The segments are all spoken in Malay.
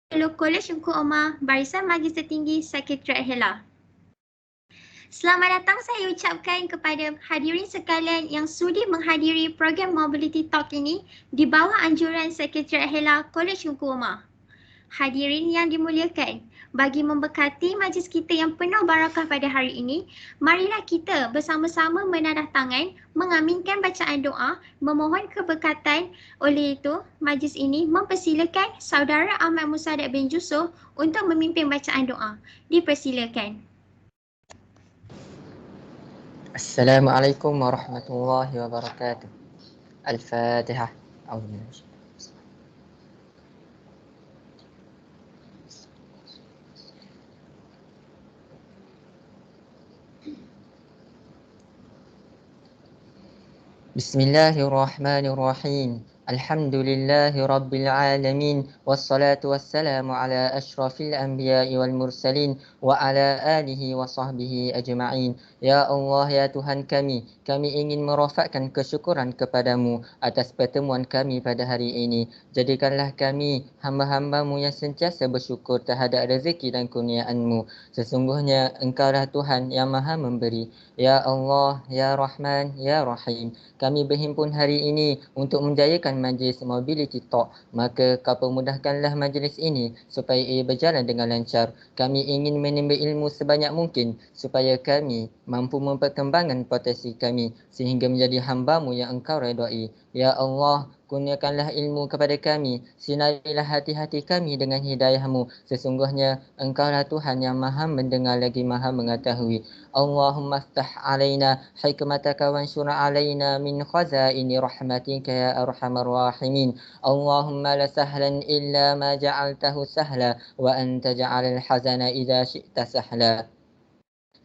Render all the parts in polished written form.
Kolej Engku Omar, Barisan Magister Tinggi Sekretariat HELA. Selamat datang saya ucapkan kepada hadirin sekalian yang sudi menghadiri program Mobility Talk ini di bawah anjuran Sekretariat HELA Kolej Engku Omar. Hadirin yang dimuliakan, bagi memberkati majlis kita yang penuh barakah pada hari ini, marilah kita bersama-sama menadah tangan, mengaminkan bacaan doa, memohon keberkatan. Oleh itu, majlis ini mempersilakan Saudara Ahmad Musaddiq bin Jusof untuk memimpin bacaan doa. Dipersilakan. Assalamualaikum warahmatullahi wabarakatuh. Al-Fatihah. A'udzubillahi. Bismillahirrahmanirrahim. Alhamdulillahi Rabbil Alamin. Wassalatu wassalamu ala ashrafil anbiya'i wal mursalin wa ala alihi wa sahbihi ajma'in. Ya Allah, ya Tuhan kami ingin merafakkan kesyukuran kepadamu atas pertemuan kami pada hari ini. Jadikanlah kami hamba-hambamu yang sentiasa bersyukur terhadap rezeki dan kurniaanmu. Sesungguhnya Engkaulah Tuhan yang maha memberi. Ya Allah, ya Rahman, ya Rahim. Kami berhimpun hari ini untuk menjayakan majlis Mobility Talk. Maka kau permudahkanlah majlis ini supaya ia berjalan dengan lancar. Kami ingin menimba ilmu sebanyak mungkin supaya kami mampu memperkembangkan potensi kami sehingga menjadi hamba-Mu yang Engkau redai. Ya Allah, kurniakanlah ilmu kepada kami. Sinarilah hati-hati kami dengan hidayah-Mu. Sesungguhnya Engkaulah Tuhan yang maha mendengar lagi maha mengetahui. Allahumma aftah alaina hikmataka wanshur alaina min khazaini rahmatika ya arhamar rahimin. Allahumma la sahlan illa ma ja'altahu sahla wa anta ja'alal hazana idza syi'ta sahla.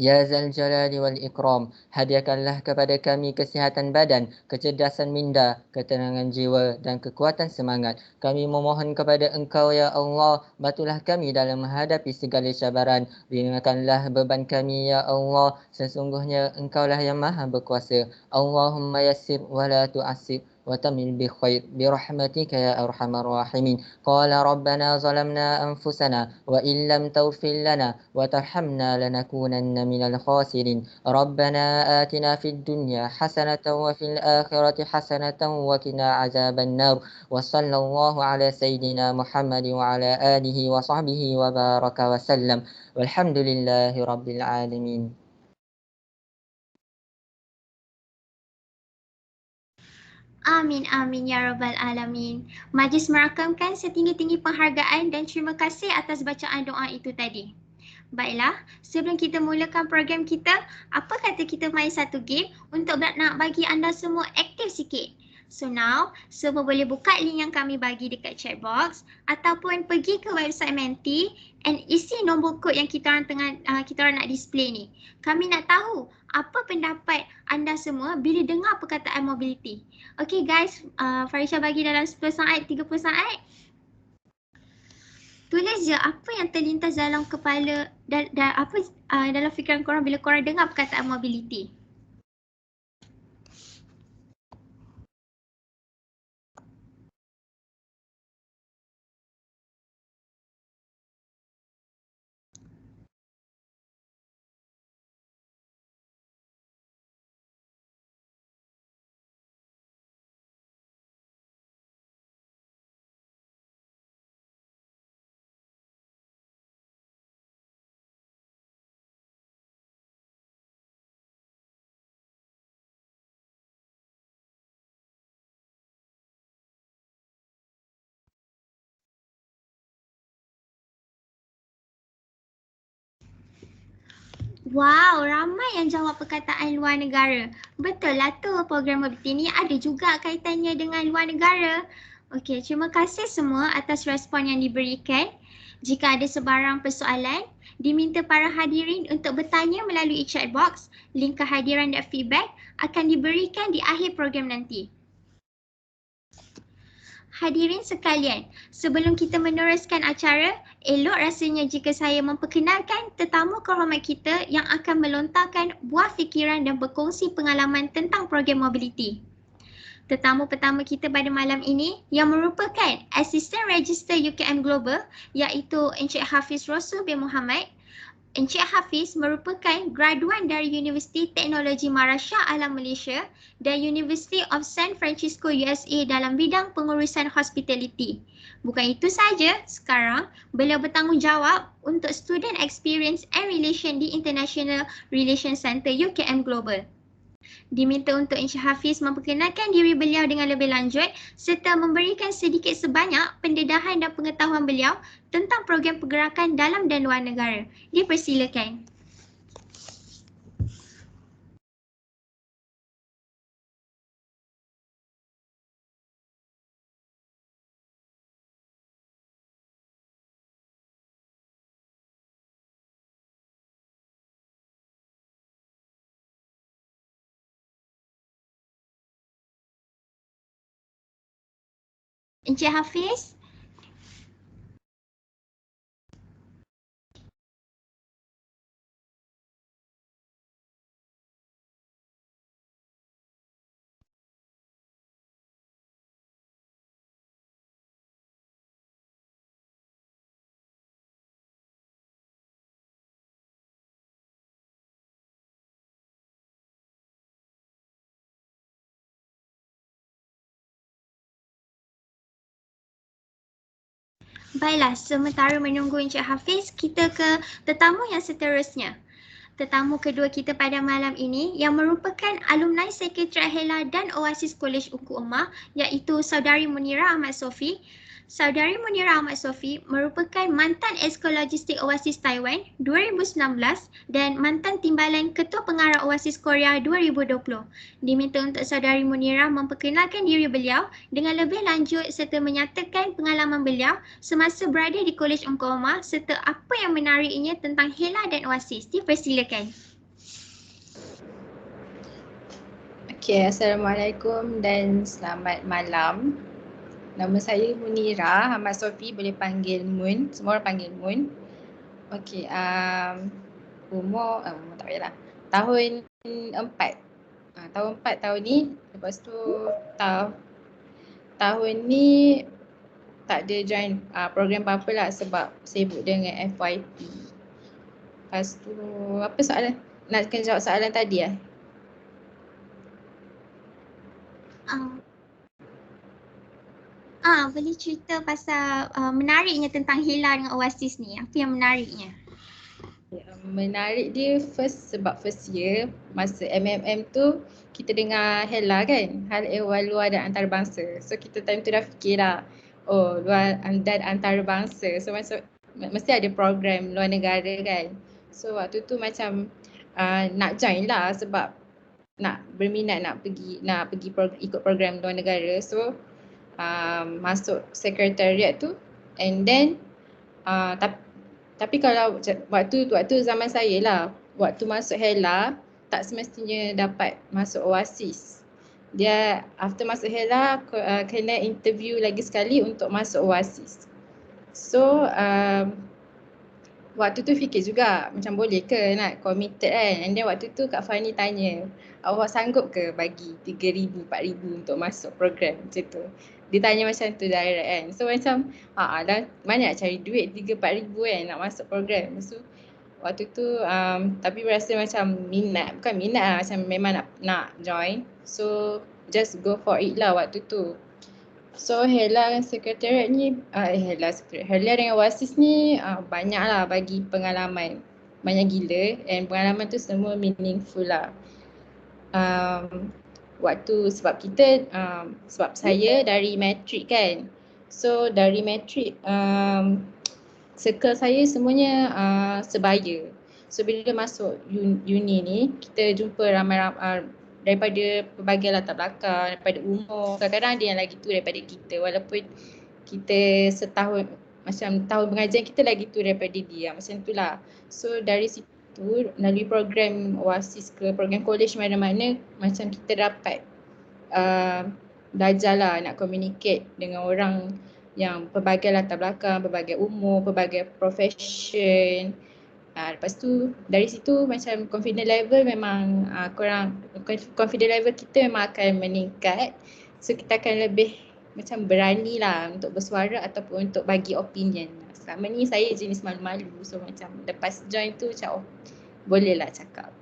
Ya Zal Jalali wal Ikram, hadiahkanlah kepada kami kesihatan badan, kecerdasan minda, ketenangan jiwa dan kekuatan semangat. Kami memohon kepada Engkau ya Allah, bantulah kami dalam menghadapi segala cabaran. Ringankanlah beban kami ya Allah, sesungguhnya Engkaulah yang maha berkuasa. Allahumma yassir wa la tu'assir وتمن بخير برحمتك يا أرحم الراحمين. قال ربنا ظلمنا أنفسنا وإن لم تغفر لنا وترحمنا لنكونن من الخاسرين. ربنا آتنا في الدنيا حسنة وفي الآخرة حسنة وقنا عذاب النار. وصلى الله على سيدنا محمد وعلى آله وصحبه وبارك وسلم والحمد لله رب العالمين. Amin, amin, ya Rabbal Alamin. Majlis merakamkan setinggi-tinggi penghargaan dan terima kasih atas bacaan doa itu tadi. Baiklah, sebelum kita mulakan program kita, apa kata kita main satu game untuk nak bagi anda semua aktif sikit. So now, semua boleh buka link yang kami bagi dekat chat box ataupun pergi ke website Menti and isi nombor kod yang kita orang nak display ni. Kami nak tahu apa pendapat anda semua bila dengar perkataan mobility. Okay guys, Farisha bagi dalam 10 saat, 30 saat. Tulis je apa yang terlintas dalam kepala dan dalam fikiran korang bila korang dengar perkataan mobility. Wow, ramai yang jawab perkataan luar negara. Betul lah tu, program mobility ni ada juga kaitannya dengan luar negara. Okey, terima kasih semua atas respon yang diberikan. Jika ada sebarang persoalan, diminta para hadirin untuk bertanya melalui chat box. Link kehadiran dan feedback akan diberikan di akhir program nanti. Hadirin sekalian, sebelum kita meneruskan acara, elok rasanya jika saya memperkenalkan tetamu kehormat kita yang akan melontarkan buah fikiran dan berkongsi pengalaman tentang program mobility. Tetamu pertama kita pada malam ini yang merupakan Assistant Register UKM Global iaitu Encik Hafiz Rasul bin Muhammad. Encik Hafiz merupakan graduan dari Universiti Teknologi Marasha Alam Malaysia dan University of San Francisco USA dalam bidang pengurusan hospitality. Bukan itu saja, sekarang beliau bertanggungjawab untuk Student Experience and Relation di International Relations Centre UKM Global. Diminta untuk Encik Hafiz memperkenalkan diri beliau dengan lebih lanjut serta memberikan sedikit sebanyak pendedahan dan pengetahuan beliau tentang program pergerakan dalam dan luar negara. Dipersilakan. Encik Hafiz. Baiklah, sementara menunggu Encik Hafiz, kita ke tetamu yang seterusnya. Tetamu kedua kita pada malam ini yang merupakan alumni Sekretariat HELA dan Oasis College Ungku Emas iaitu Saudari Munira Ahmad Sofi. Saudari Munira Ahmad Sofi merupakan mantan Exco Logistik Oasis Taiwan 2019 dan mantan Timbalan Ketua Pengarah Oasis Korea 2020. Diminta untuk Saudari Munira memperkenalkan diri beliau dengan lebih lanjut serta menyatakan pengalaman beliau semasa berada di Kolej Ungku Emas serta apa yang menariknya tentang HELA dan Oasis. Dipersilakan. Okay, Assalamualaikum dan selamat malam. Nama saya Munira Ahmad Sofi, boleh panggil Mun, semua orang panggil Mun. Okay, umur tak payahlah. Tahun 4. Tahun 4 tahun ni, lepas tu tahun ni tak ada join program apa-apa lah sebab sibuk dengan FYP. Lepas tu, apa soalan? Nak kena jawab soalan tadi lah? Boleh cerita pasal menariknya tentang HELA dengan Oasis ni. Apa yang menariknya? Menarik dia sebab first year masa MMM tu kita dengar HELA kan, Hal Ehwal Luar dan Antarabangsa. So kita time tu dah fikir lah, oh luar dan antarabangsa. So mesti ada program luar negara kan. So waktu tu macam nak join lah sebab nak berminat nak pergi ikut program luar negara. So masuk sekretariat tu and then tapi kalau waktu zaman saya lah, waktu masuk HELA tak semestinya dapat masuk Oasis. Dia after masuk HELA kena interview lagi sekali untuk masuk Oasis. So waktu tu fikir juga macam boleh ke nak committed kan. And then waktu tu Kak Fani tanya, awak sanggup ke bagi 3,000, 4,000 untuk masuk program macam tu. Dia tanya macam tu direct kan. So macam dah mana nak cari duit 3-4 ribu kan nak masuk program. So waktu tu tapi berasa macam bukan minat lah, macam memang nak join. So just go for it lah waktu tu. So HELA dan sekretariat ni, HELA dengan Oasis ni banyak lah bagi pengalaman. Banyak gila and pengalaman tu semua meaningful lah. Sebab saya dari matrik kan. So dari matrik circle saya semuanya sebaya. So bila masuk uni ni kita jumpa ramai-ramai daripada pelbagai latar belakang, daripada umur, kadang-kadang ada yang lagi tua daripada kita walaupun kita setahun macam tahun pengajian kita lagi tua daripada dia, macam itulah. So dari situ melalui program Oasis ke program college mana-mana macam kita dapat belajar lah nak communicate dengan orang yang pelbagai latar belakang, pelbagai umur, pelbagai profession. Lepas tu dari situ macam confidence level memang confidence level kita memang akan meningkat So kita akan lebih macam berani lah untuk bersuara ataupun untuk bagi opinion. Selama ni saya jenis malu-malu, so macam lepas join tu macam boleh lah cakap.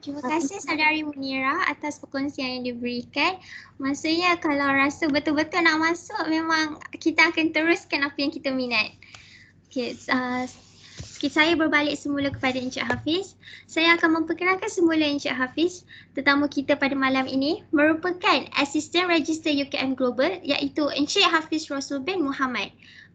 Terima kasih Saudari Munira atas perkongsian yang diberikan. Maksudnya kalau rasa betul-betul nak masuk, memang kita akan teruskan apa yang kita minat. Okay, saya berbalik semula kepada Encik Hafiz. Saya akan memperkenalkan semula Encik Hafiz. Tetamu kita pada malam ini merupakan Asisten Register UKM Global, iaitu Encik Hafiz Rasul bin Muhammad.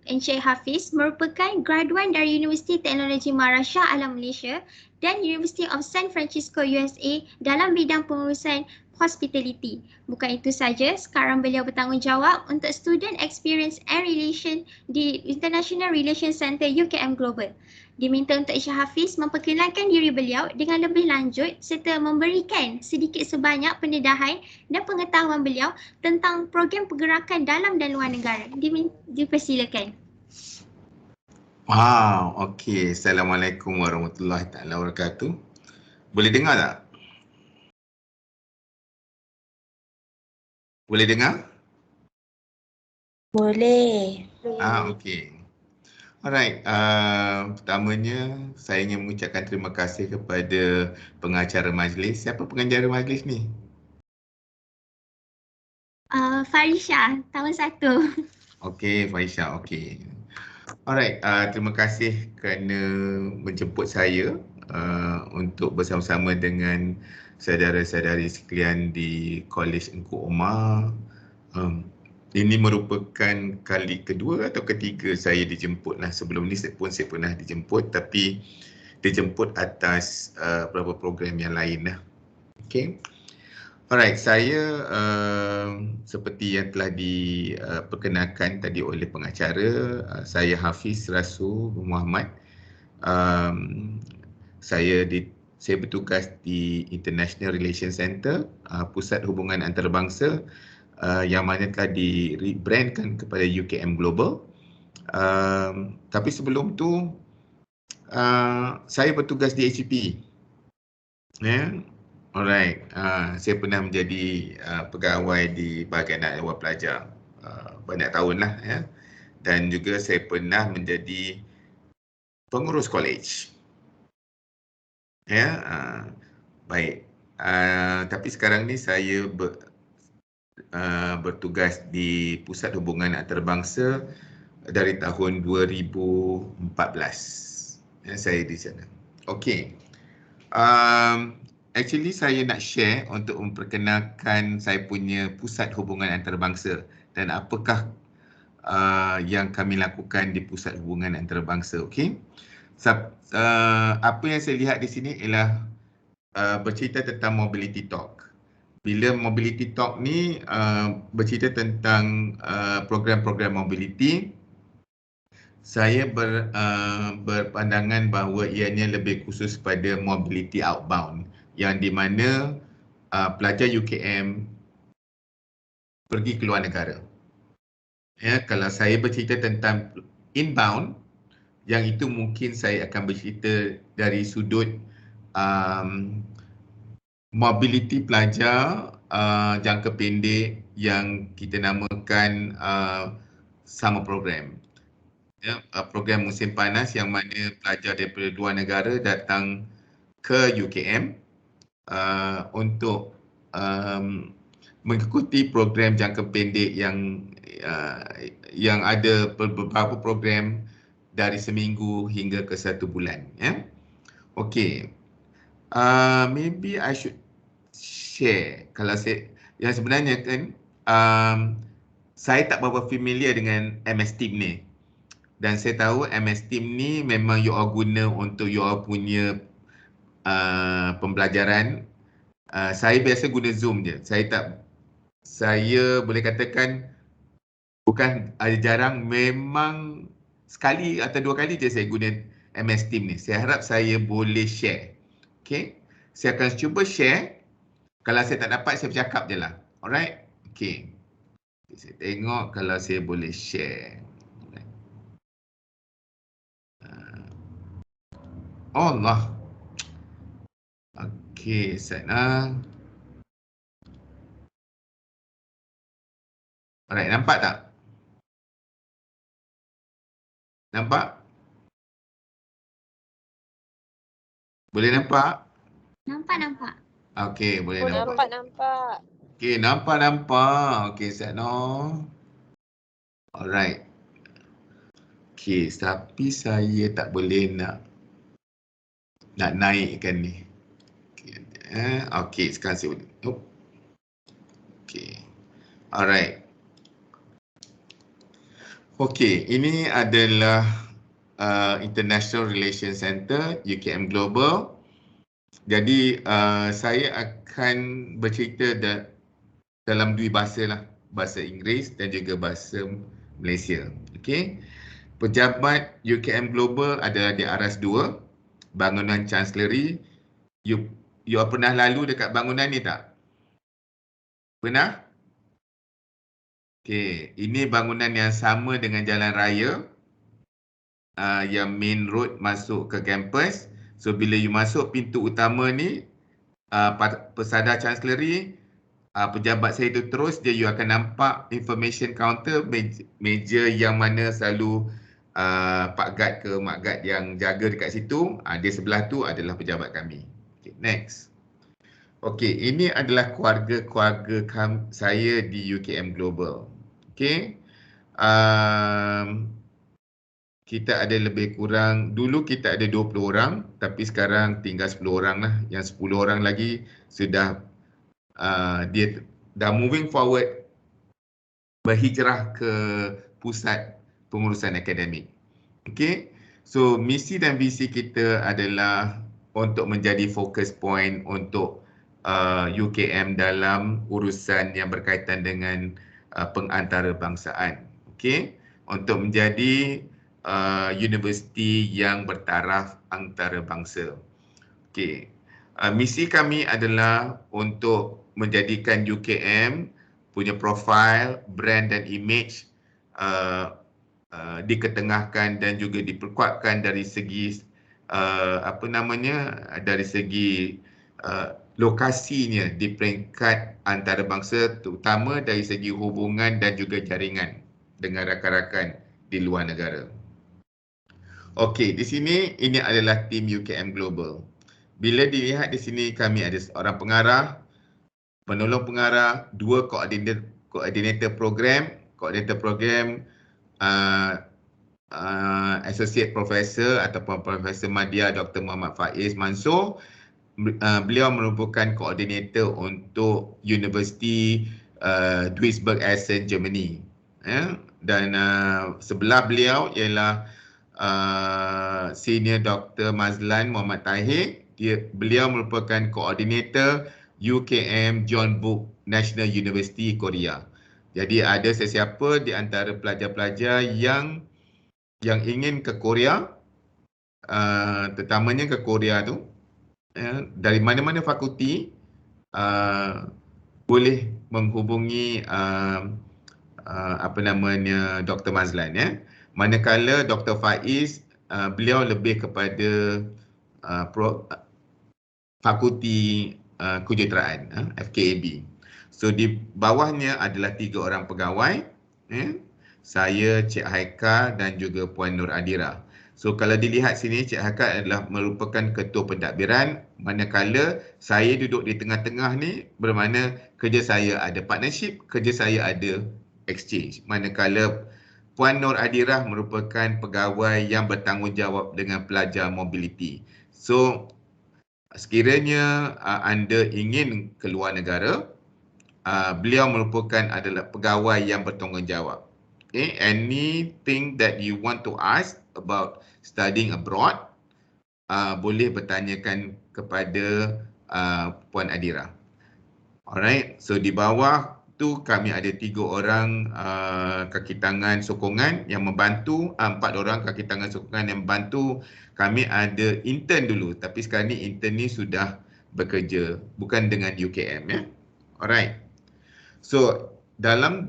Encik Hafiz merupakan graduan dari Universiti Teknologi Maharaja Alam Malaysia dan University of San Francisco USA dalam bidang pengurusan hospitality. Bukan itu saja, sekarang beliau bertanggungjawab untuk Student Experience and Relation di International Relations Center UKM Global. Diminta untuk Encik Hafiz memperkenalkan diri beliau dengan lebih lanjut serta memberikan sedikit sebanyak pendedahan dan pengetahuan beliau tentang program pergerakan dalam dan luar negara. Dipersilakan. Wow, okey. Assalamualaikum warahmatullahi taala wabarakatuh. Boleh dengar tak? Boleh dengar? Boleh. Okey. Alright, pertamanya saya ingin mengucapkan terima kasih kepada pengacara majlis. Siapa pengacara majlis ni? Farisha, tahun 1. Okey, Faisha, okey. Alright, terima kasih kerana menjemput saya untuk bersama-sama dengan saudara-saudari sekalian di Kolej Engku Omar. Ini merupakan kali kedua atau ketiga saya dijemput lah. Sebelum ni saya pernah dijemput, tapi dijemput atas beberapa program yang lain lah. Okay. Alright, saya seperti yang telah diperkenalkan tadi oleh pengacara, saya Hafiz Rasul Muhammad. Saya bertugas di International Relations Center, Pusat Hubungan Antarabangsa, yang mana telah di-rebrandkan kepada UKM Global. Tapi sebelum tu, saya bertugas di HEP. Alright, saya pernah menjadi pegawai di bahagian anak awal pelajar banyak tahun lah, ya. Dan juga saya pernah menjadi pengurus kolej. Ya, baik. Tapi sekarang ni saya bertugas di Pusat Hubungan Antarabangsa dari tahun 2014. Ya, saya di sana. Okey. Actually saya nak share untuk memperkenalkan saya punya Pusat Hubungan Antarabangsa dan apakah yang kami lakukan di Pusat Hubungan Antarabangsa. Okey. Apa yang saya lihat di sini ialah bercerita tentang Mobility Talk. Bila Mobility Talk ni bercerita tentang program-program mobility, saya berpandangan bahawa ianya lebih khusus pada mobility outbound, yang di mana pelajar UKM pergi ke luar negara. Ya, kalau saya bercerita tentang inbound, yang itu mungkin saya akan bercerita dari sudut mobility pelajar jangka pendek yang kita namakan summer program. Ya, program musim panas yang mana pelajar daripada luar negara datang ke UKM untuk mengikuti program jangka pendek yang ada beberapa program dari seminggu hingga ke 1 bulan. Ya. Okey. Maybe I should share. Kalau saya, yang sebenarnya kan saya tak berapa familiar dengan MS Team ni. Dan saya tahu MS Team ni memang you all guna untuk you all punya pembelajaran. Saya biasa guna Zoom je. Saya boleh katakan bukan jarang, memang sekali atau 2 kali je saya guna MS Team ni. Saya harap saya boleh share. Okay. Saya akan cuba share. Kalau saya tak dapat, saya bercakap je lah. Alright. Okay. Saya tengok kalau saya boleh share. Allah. Okey, sana. Alright, nampak tak? Nampak? Boleh nampak? Nampak. Okey, boleh nampak. Nampak. Okey, nampak. Okey, Satno. Alright. Okey, tapi saya tak boleh nak naikkan ni. Okey, sekarang saya boleh. Okey. Alright. Okey, ini adalah International Relations Center UKM Global. Jadi saya akan bercerita dalam dua bahasa lah, bahasa Inggeris dan juga bahasa Malaysia. Okey. Pejabat UKM Global adalah di Aras 2, bangunan Chancellery. You pernah lalu dekat bangunan ni tak? Pernah? Okey, ini bangunan yang sama dengan jalan raya yang main road masuk ke kampus. So bila you masuk pintu utama ni, pesada Chancellery, pejabat saya tu terus je you akan nampak information counter, meja yang mana selalu Pak Gad ke Mak Gad yang jaga dekat situ. Dia sebelah tu adalah pejabat kami. Okay, next. Okey, ini adalah keluarga saya di UKM Global. Okey. Kita ada lebih kurang, dulu kita ada 20 orang, tapi sekarang tinggal 10 orang lah. Yang 10 orang lagi sudah dia dah moving forward, berhijrah ke pusat pengurusan akademik. Okey. So misi dan visi kita adalah untuk menjadi focus point untuk UKM dalam urusan yang berkaitan dengan pengantarbangsaan. Okey, untuk menjadi universiti yang bertaraf antarabangsa. Okey, misi kami adalah untuk menjadikan UKM punya profil, brand dan image diketengahkan dan juga diperkuatkan dari segi dari segi lokasinya di peringkat antarabangsa, terutama dari segi hubungan dan juga jaringan dengan rakan-rakan di luar negara. Okey, di sini ini adalah tim UKM Global. Bila dilihat di sini, kami ada seorang pengarah, penolong pengarah, dua koordinator program, Associate Professor ataupun Profesor Madya Dr. Muhammad Faiz Mansur. Beliau merupakan koordinator untuk Universiti Duisburg Essen, Germany. Dan sebelah beliau ialah Senior Dr. Mazlan Muhammad Tahir. Beliau merupakan koordinator UKM John Book National University Korea. Jadi ada sesiapa di antara pelajar-pelajar yang ingin ke Korea, terutamanya ke Korea tu, dari mana-mana fakulti, boleh menghubungi Dr. Mazlan, ya. Manakala Dr. Faiz, beliau lebih kepada fakulti kejuruteraan, FKAB. So di bawahnya adalah 3 orang pegawai, saya, Cik Haikal dan juga Puan Nur Adira. So kalau dilihat sini, Cik Haikal adalah merupakan ketua pentadbiran, manakala saya duduk di tengah-tengah ni, bermakna kerja saya ada partnership, kerja saya ada exchange. Manakala Puan Nur Adira merupakan pegawai yang bertanggungjawab dengan pelajar mobility. So sekiranya anda ingin keluar negara, beliau merupakan adalah pegawai yang bertanggungjawab. Okay, anything that you want to ask about studying abroad, boleh bertanyakan kepada Puan Adira. Alright, so di bawah tu kami ada 3 orang kaki tangan sokongan yang membantu, 4 orang kaki tangan sokongan yang membantu. Kami ada intern dulu, tapi sekarang ni intern ni sudah bekerja, bukan dengan UKM, ya. Alright. So dalam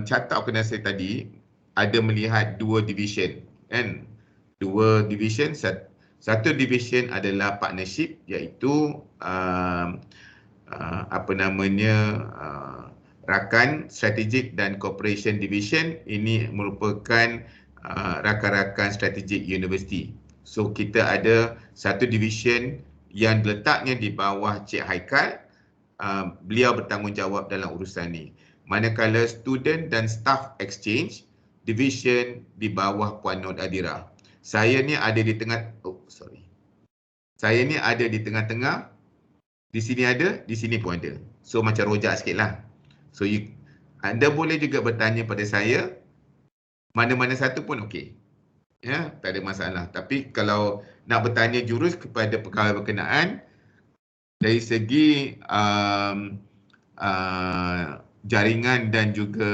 carta organisasi tadi ada melihat 2 division, kan? 2 division, satu division adalah partnership, iaitu Rakan Strategic dan Cooperation Division ini merupakan rakan-rakan strategik universiti. So kita ada satu division yang letaknya di bawah Cik Haikal. Beliau bertanggungjawab dalam urusan ni. Manakala student dan staff exchange division di bawah Puan Nur Adira. Saya ni ada di tengah, saya ni ada di tengah-tengah. Di sini ada, di sini pun ada. So macam rojak sikit lah. So anda boleh juga bertanya pada saya, mana-mana satu pun okey. Ya, tak ada masalah. Tapi kalau nak bertanya jurus kepada perkara berkenaan, dari segi jaringan dan juga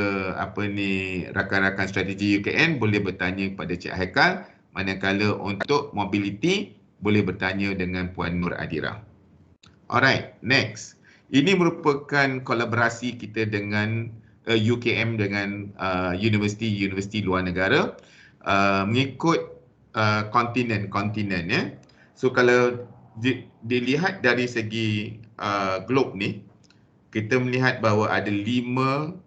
rakan-rakan strategi UKM boleh bertanya kepada Cik Haikal. Manakala untuk mobility boleh bertanya dengan Puan Nur Adira. Alright, next. Ini merupakan kolaborasi kita dengan UKM dengan universiti luar negara mengikut kontinen ya. So kalau dilihat dari segi globe ni, kita melihat bahawa ada 5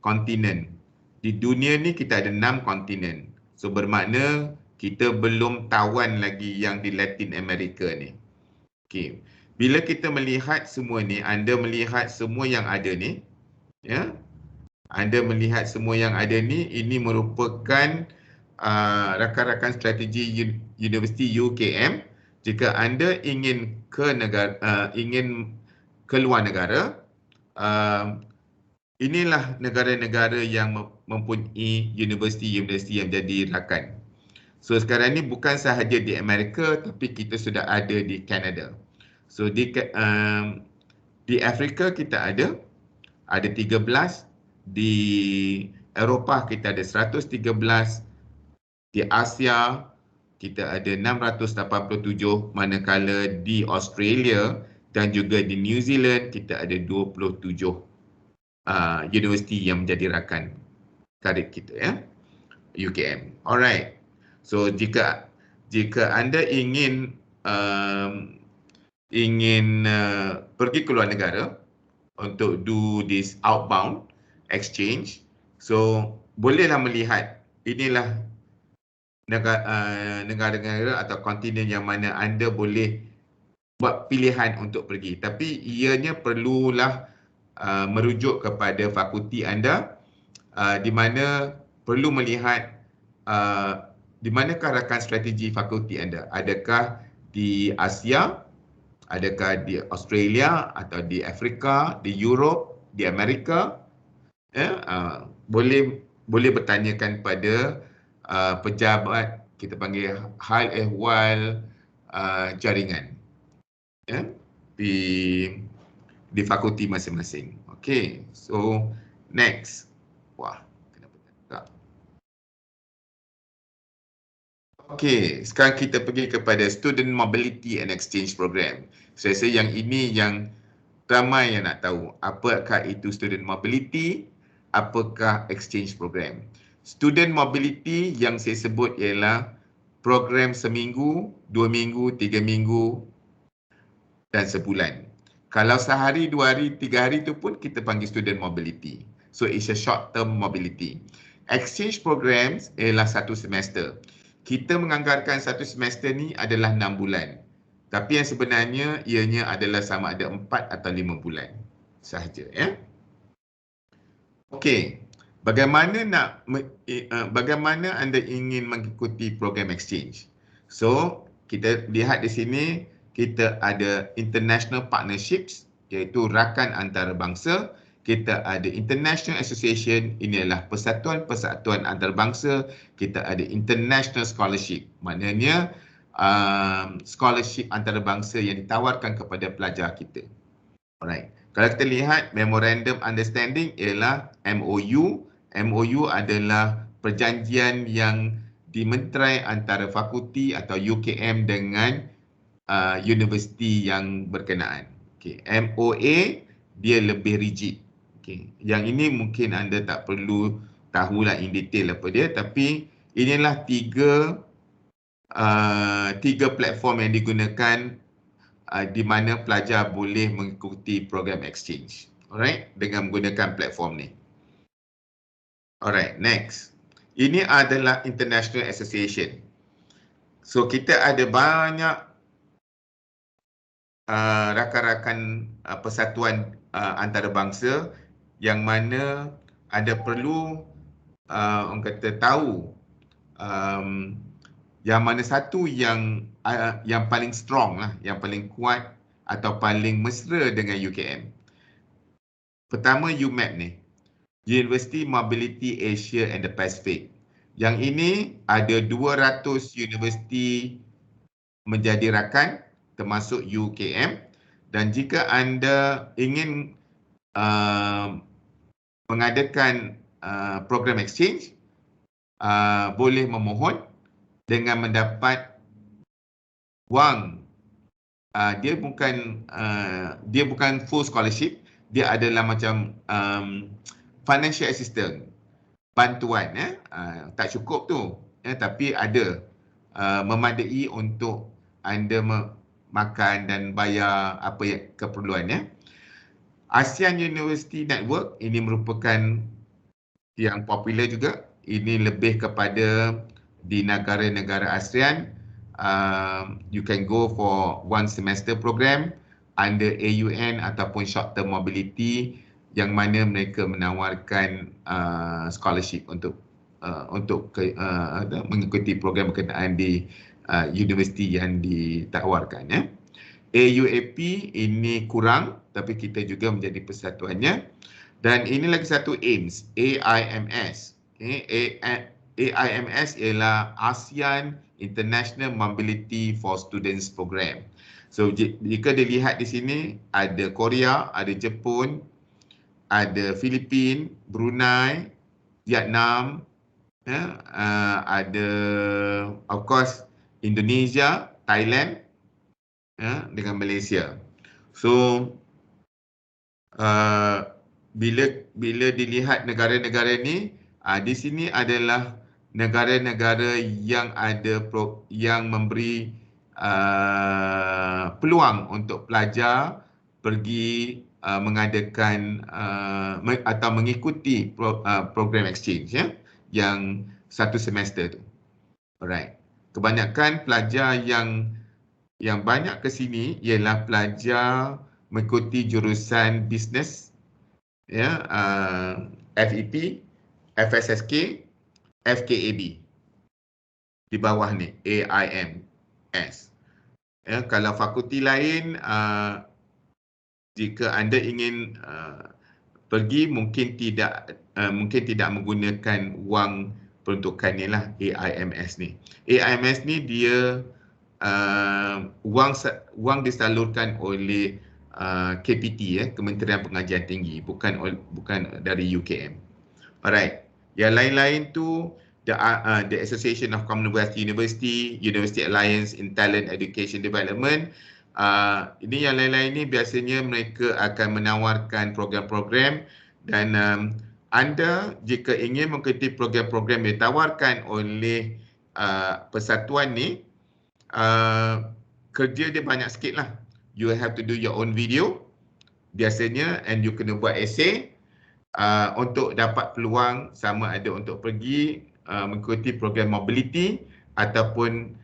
kontinen. Di dunia ni kita ada 6 kontinen. So bermakna kita belum tawan lagi yang di Latin America ni. Okey. Bila kita melihat semua ni, anda melihat semua yang ada ni, ya. Anda melihat semua yang ada ni, ini merupakan rakan-rakan strategi Universiti UKM. Jika anda ingin ke negara, ingin keluar negara, inilah negara-negara yang mempunyai universiti-universiti yang jadi rakan. So sekarang ni bukan sahaja di Amerika, tapi kita sudah ada di Canada. So di Afrika kita ada 13, di Eropah kita ada 113, di Asia kita ada 687, manakala di Australia dan juga di New Zealand kita ada 27 universiti yang menjadi rakan karib kita ya, UKM. Alright. So jika anda ingin pergi ke luar negara untuk do this outbound exchange, so bolehlah melihat inilah negara-negara atau kontinen yang mana anda boleh buat pilihan untuk pergi. Tapi ianya perlulah merujuk kepada fakulti anda, di mana perlu melihat di manakah rakan strategi fakulti anda. Adakah di Asia, adakah di Australia atau di Afrika, di Europe, di Amerika? Boleh bertanyakan pada pejabat, kita panggil hal ehwal jaringan ya, di fakulti masing-masing. Okay, so next. Wah, kenapa tak? Okay, sekarang kita pergi kepada Student Mobility and Exchange Program. Saya rasa yang ini yang ramai yang nak tahu. Apakah itu Student Mobility? Apakah Exchange Program? Student Mobility yang saya sebut ialah program seminggu, 2 minggu, 3 minggu dan sebulan. Kalau sehari, 2 hari, 3 hari itu pun kita panggil Student Mobility. So it's a short term mobility. Exchange programs ialah 1 semester. Kita menganggarkan 1 semester ni adalah 6 bulan. Tapi yang sebenarnya ianya adalah sama ada 4 atau 5 bulan sahaja ya. Okey. Bagaimana anda ingin mengikuti program exchange? So, kita lihat di sini kita ada international partnerships, iaitu rakan antarabangsa. Kita ada international association, ini adalah persatuan-persatuan antarabangsa. Kita ada international scholarship, maknanya scholarship antarabangsa yang ditawarkan kepada pelajar kita. Alright. Kalau kita lihat memorandum understanding ialah MOU. MOU adalah perjanjian yang dimenterai antara fakulti atau UKM dengan universiti yang berkenaan. Okay. MOA dia lebih rigid. Okay. Yang ini mungkin anda tak perlu tahulah in detail apa dia, tapi inilah tiga platform yang digunakan di mana pelajar boleh mengikuti program exchange. Alright, dengan menggunakan platform ni. Alright, next. Ini adalah International Association. So kita ada banyak rakan-rakan persatuan antarabangsa yang mana ada perlu orang kata tahu yang mana satu yang paling strong lah, yang paling kuat atau paling mesra dengan UKM. Pertama UMAP ni, University Mobility Asia and the Pacific. Yang ini ada 200 universiti menjadi rakan termasuk UKM, dan jika anda ingin mengadakan program exchange, boleh memohon dengan mendapat wang. Dia bukan full scholarship, dia adalah macam financial assistance, bantuan, tak cukup tu, tapi ada memadai untuk anda makan dan bayar apa yang keperluannya. ASEAN University Network ini merupakan yang popular juga. Ini lebih kepada di negara-negara ASEAN. You can go for one semester program under AUN ataupun short term mobility, yang mana mereka menawarkan scholarship untuk mengikuti program berkenaan di universiti yang ditawarkan. AUAP ini kurang, tapi kita juga menjadi persatuannya. Dan ini lagi satu AIMS, AIMS. AIMS ialah ASEAN International Mobility for Students Program. So jika dilihat di sini, ada Korea, ada Jepun, ada Filipina, Brunei, Vietnam, ada of course Indonesia, Thailand, dengan Malaysia. So bila dilihat negara-negara ni, di sini adalah negara-negara yang yang memberi peluang untuk pelajar pergi mengadakan atau mengikuti program exchange, yang satu semester tu. Alright. Kebanyakan pelajar yang banyak ke sini ialah pelajar mengikuti jurusan bisnes, FEP, FSSK, FKAB. Di bawah ni AIMS. Kalau fakulti lain, jika anda ingin pergi, mungkin tidak menggunakan wang peruntukan ni lah, AIMS ni. AIMS ni dia wang disalurkan oleh KPT, Kementerian Pengajian Tinggi, bukan dari UKM. Alright. Yang lain-lain tu the Association of Commonwealth University, University Alliance in Talent Education Development. Ini yang lain-lain ni biasanya mereka akan menawarkan program-program, dan anda jika ingin mengikuti program-program yang ditawarkan oleh persatuan ni, kerja dia banyak sikit lah. You have to do your own video biasanya, and you kena buat essay untuk dapat peluang, sama ada untuk pergi mengikuti program mobility ataupun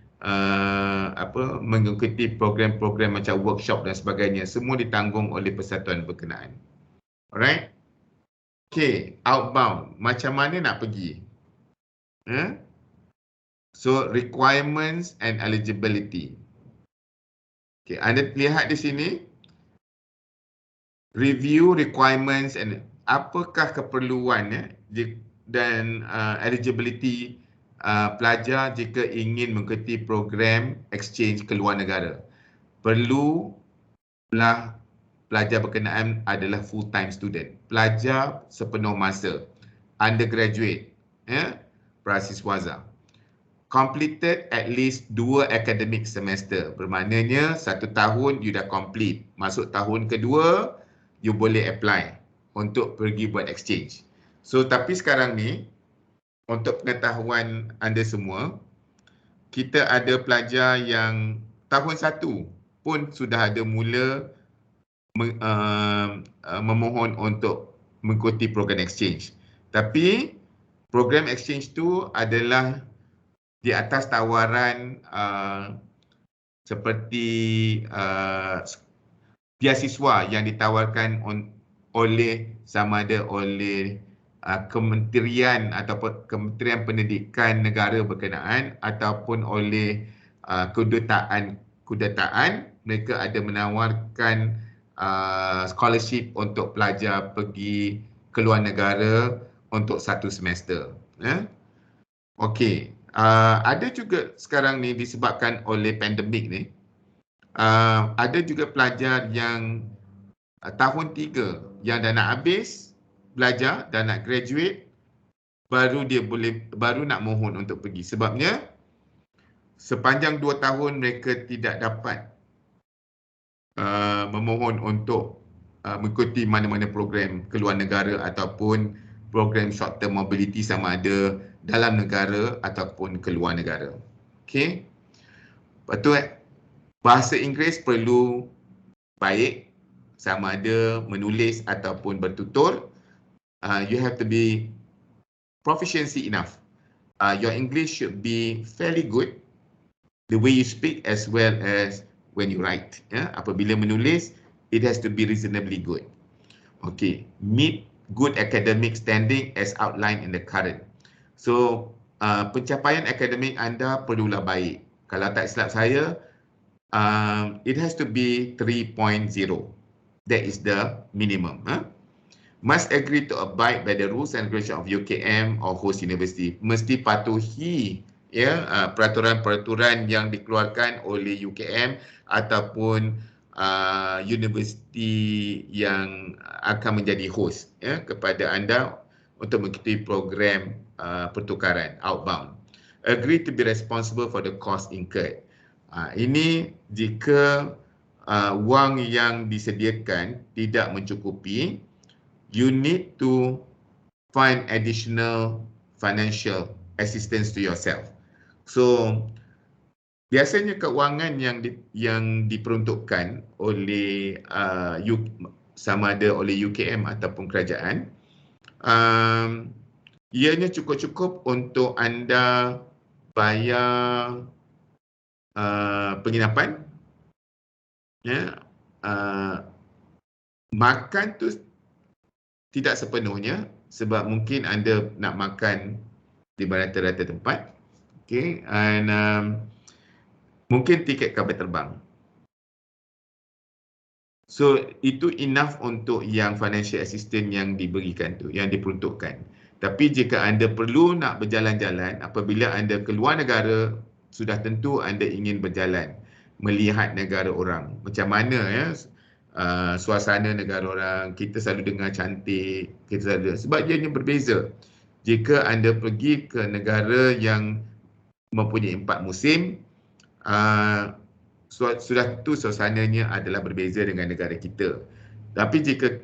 mengikuti program-program macam workshop dan sebagainya. Semua ditanggung oleh persatuan berkenaan. Alright. Okay, outbound. Macam mana nak pergi? So, requirements and eligibility. Okay, anda lihat di sini. Review requirements and apakah keperluan dan eligibility pelajar jika ingin mengikuti program exchange ke luar negara. Perlulah pelajar berkenaan adalah full time student, pelajar sepenuh masa, undergraduate, prasiswaza. Completed at least 2 academic semester. Bermaknanya 1 tahun you dah complete. Masuk tahun kedua, you boleh apply untuk pergi buat exchange. So tapi sekarang ni, untuk pengetahuan anda semua, kita ada pelajar yang tahun 1 pun sudah ada mula memohon untuk mengikuti program exchange. Tapi program exchange tu adalah di atas tawaran seperti beasiswa yang ditawarkan oleh sama ada oleh kementerian ataupun Kementerian Pendidikan negara berkenaan ataupun oleh kedutaan mereka ada menawarkan scholarship untuk pelajar pergi ke luar negara untuk 1 semester. Okey, ada juga sekarang ni disebabkan oleh pandemik ni, ada juga pelajar yang tahun 3 yang dah nak habis belajar, dah nak graduate, baru nak mohon untuk pergi. Sebabnya sepanjang 2 tahun mereka tidak dapat memohon untuk mengikuti mana-mana program ke luar negara ataupun program short term mobility sama ada dalam negara ataupun ke luar negara. Okey. Lepas tu bahasa Inggeris perlu baik, sama ada menulis ataupun bertutur. You have to be proficiency enough. Your English should be fairly good, the way you speak as well as when you write. Apabila menulis, it has to be reasonably good. Okay, meet good academic standing as outlined in the current. So, pencapaian akademik anda perlulah baik. Kalau tak silap saya, it has to be 3.0. That is the minimum. Must agree to abide by the rules and regulations of UKM or host university. Mesti patuhi peraturan-peraturan yang dikeluarkan oleh UKM ataupun universiti yang akan menjadi host kepada anda untuk mengikuti program pertukaran outbound. Agree to be responsible for the cost incurred. Ini jika wang yang disediakan tidak mencukupi, you need to find additional financial assistance to yourself. So, biasanya keuangan yang diperuntukkan oleh sama ada oleh UKM ataupun kerajaan, ianya cukup-cukup untuk anda bayar penginapan, makan tu tidak sepenuhnya sebab mungkin anda nak makan di rata-rata tempat. Okay, and mungkin tiket kapal terbang. So, itu enough untuk yang financial assistance yang diberikan tu, yang diperuntukkan. Tapi jika anda perlu nak berjalan-jalan, apabila anda keluar negara, sudah tentu anda ingin berjalan, melihat negara orang. Macam mana suasana negara orang, kita selalu dengar cantik, sebab ianya berbeza. Jika anda pergi ke negara yang mempunyai 4 musim, sudah tentu suasananya adalah berbeza dengan negara kita. Tapi jika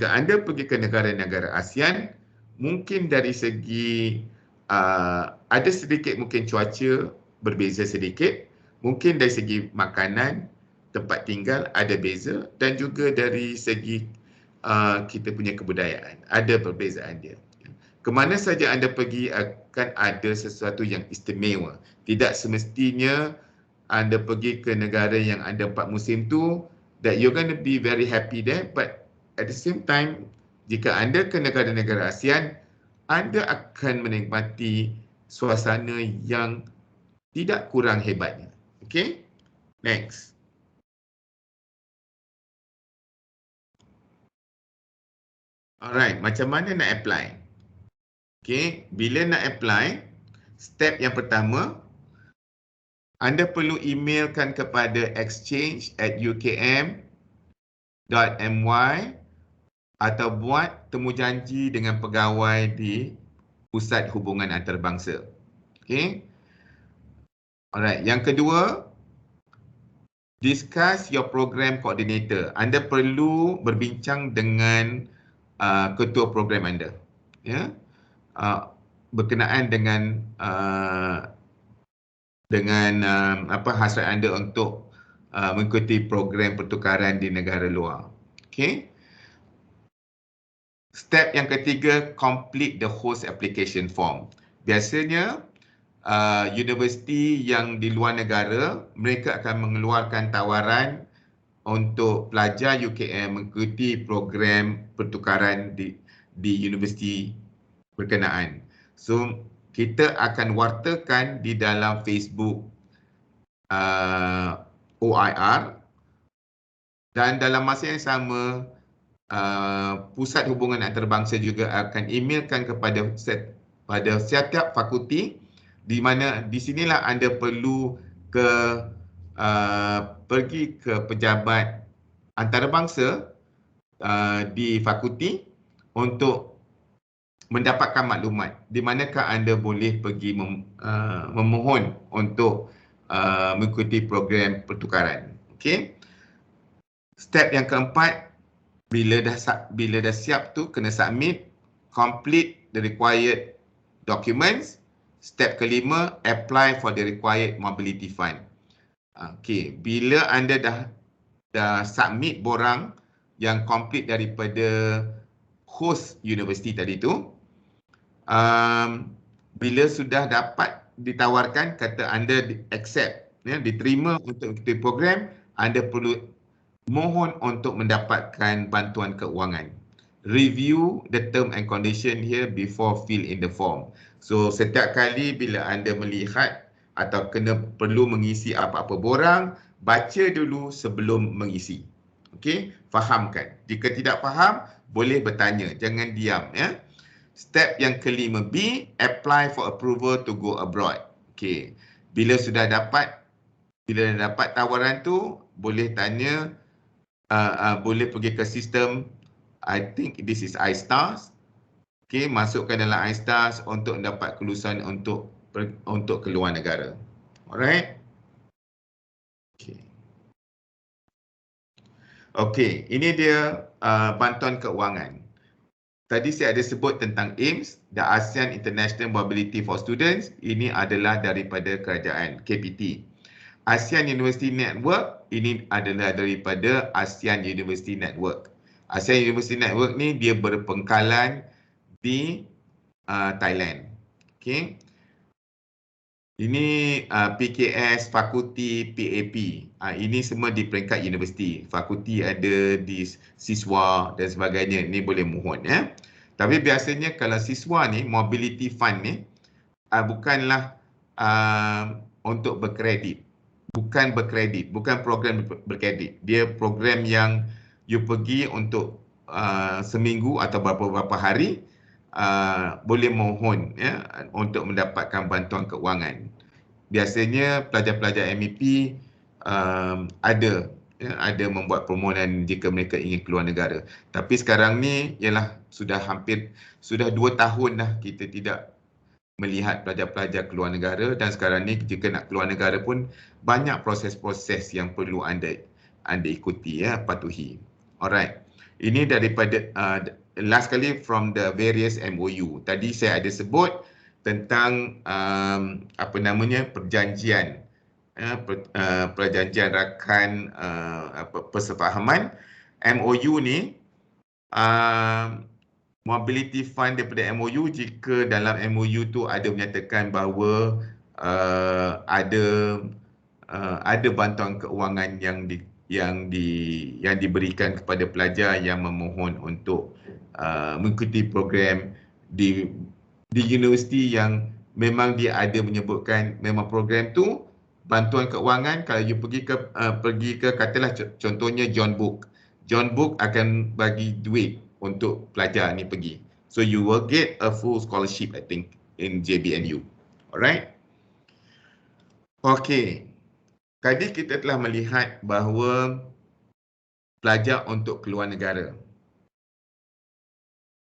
anda pergi ke negara-negara ASEAN, mungkin dari segi ada sedikit mungkin cuaca berbeza sedikit, mungkin dari segi makanan, tempat tinggal ada beza, dan juga dari segi kita punya kebudayaan ada perbezaan dia. Kemana saja anda pergi akan ada sesuatu yang istimewa. Tidak semestinya anda pergi ke negara yang ada 4 musim tu that you're going to be very happy there, but at the same time, jika anda ke negara-negara ASEAN, anda akan menikmati suasana yang tidak kurang hebatnya. Okay? Next. Alright, macam mana nak apply? Okay, bila nak apply, step yang pertama, anda perlu emailkan kepada exchange@ukm.my atau buat temujanji dengan pegawai di Pusat Hubungan Antarabangsa. Okay. Alright, yang kedua, discuss your program coordinator. Anda perlu berbincang dengan ketua program anda. Ya. Berkenaan dengan hasrat anda untuk mengikuti program pertukaran di negara luar. Okay. Step yang ketiga, complete the host application form. Biasanya universiti yang di luar negara, mereka akan mengeluarkan tawaran untuk pelajar UKM mengikuti program pertukaran di universiti berkenaan. So, kita akan wartakan di dalam Facebook OIR, dan dalam masa yang sama Pusat Hubungan Antarabangsa juga akan emailkan kepada setiap fakulti, di mana di sinilah anda perlu pergi ke pejabat antarabangsa di fakulti untuk mendapatkan maklumat di manakah anda boleh pergi memohon untuk mengikuti program pertukaran. Okey. Step yang keempat, bila dah siap tu kena submit, complete the required documents. Step kelima, apply for the required mobility fund. Okey, bila anda dah submit borang yang complete daripada host universiti tadi tu, bila sudah dapat ditawarkan, kata anda accept, diterima untuk ikuti program, anda perlu mohon untuk mendapatkan bantuan keuangan. Review the term and condition here before fill in the form. So setiap kali bila anda melihat atau perlu mengisi apa-apa borang, baca dulu sebelum mengisi. Okey, fahamkan. Jika tidak faham, boleh bertanya, jangan diam ya. Step yang kelima B, apply for approval to go abroad. Okey. Bila dapat tawaran tu, boleh tanya, boleh pergi ke sistem, I think this is iStars. Okey, masukkan dalam iStars untuk dapat kelulusan untuk keluar negara. Alright. Okey. Okey, ini dia bantuan keuangan. Tadi saya ada sebut tentang AIMS, the ASEAN International Mobility for Students. Ini adalah daripada kerajaan KPT. ASEAN University Network, ini adalah daripada ASEAN University Network. ASEAN University Network ni dia berpengkalan di Thailand. Okey. Ini PKS, fakulti, PAP. Ini semua di peringkat universiti. Fakulti ada di siswa dan sebagainya. Ini boleh mohon ya. Tapi biasanya kalau siswa ni, mobility fund ni bukanlah untuk berkredit. Bukan berkredit, bukan program berkredit. Dia program yang you pergi untuk seminggu atau beberapa hari, boleh mohon ya untuk mendapatkan bantuan keuangan. Biasanya pelajar-pelajar MEP ada membuat permohonan jika mereka ingin keluar negara. Tapi sekarang ni ialah sudah 2 tahun dah kita tidak melihat pelajar-pelajar keluar negara, dan sekarang ni jika nak keluar negara pun banyak proses-proses yang perlu anda ikuti ya, patuhi. Alright. Ini daripada last kali from the various MOU. Tadi saya ada sebut tentang perjanjian rakan persefahaman. MOU ni mobility fund daripada MOU, jika dalam MOU tu ada menyatakan bahawa ada bantuan keuangan yang diberikan kepada pelajar yang memohon untuk mengikuti program di universiti yang memang dia ada menyebutkan memang program tu bantuan keuangan. Kalau you pergi ke katalah contohnya John Book akan bagi duit untuk pelajar ni pergi. So you will get a full scholarship, I think, in JBNU. Alright. Okay. Tadi kita telah melihat bahawa pelajar untuk keluar negara.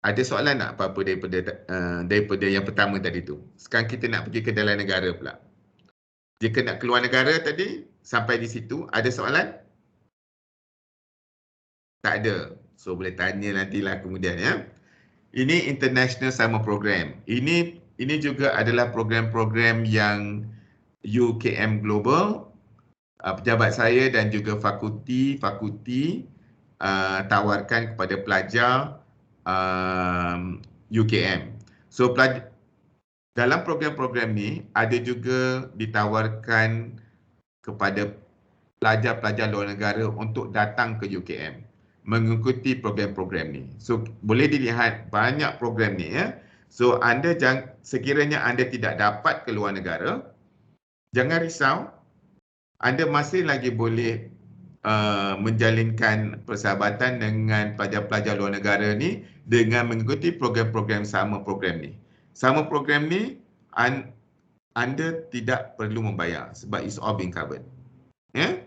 Ada soalan tak apa-apa daripada yang pertama tadi tu? Sekarang kita nak pergi ke dalam negara pula. Jika nak keluar negara tadi, sampai di situ, ada soalan? Tak ada. So boleh tanya nantilah kemudian ya. Ini International Summer Program. Ini juga adalah program-program yang UKM Global, pejabat saya dan juga fakulti tawarkan kepada pelajar UKM. So dalam program-program ni ada juga ditawarkan kepada pelajar-pelajar luar negara untuk datang ke UKM mengikuti program-program ni. So boleh dilihat banyak program ni ya. So sekiranya anda tidak dapat ke luar negara, jangan risau. Anda masih lagi boleh menjalinkan persahabatan dengan pelajar-pelajar luar negara ni dengan mengikuti program-program sama program ni. Sama program ni anda tidak perlu membayar sebab it's all being covered. Ya?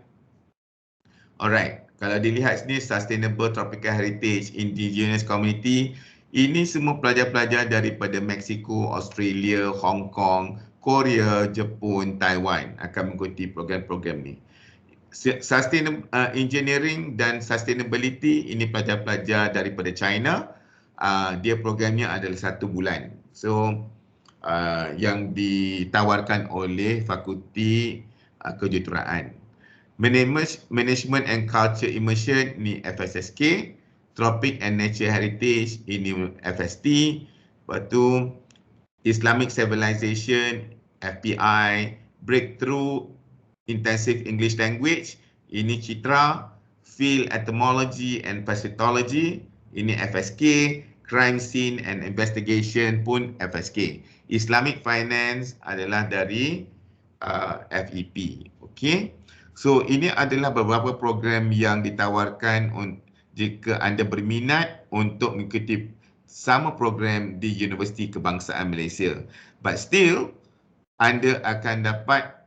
Alright, kalau dilihat sini Sustainable Tropical Heritage Indigenous Community, ini semua pelajar-pelajar daripada Mexico, Australia, Hong Kong, Korea, Jepun, Taiwan akan mengikuti program-program ni. Sustainable Engineering dan Sustainability, ini pelajar-pelajar daripada China. Dia programnya adalah 1 bulan. So yang ditawarkan oleh Fakulti Kejuruteraan. Management and Culture Immersion ni FSSK, Tropic and Nature Heritage ini FST, lepas tu Islamic Civilization FPI, Breakthrough Intensive English Language ini Citra, Field Etymology and Parasitology ini FSK, Crime Scene and Investigation pun FSK. Islamic Finance adalah dari FEP. Okay. So ini adalah beberapa program yang ditawarkan jika anda berminat untuk mengikuti sama program di Universiti Kebangsaan Malaysia. But still, anda akan dapat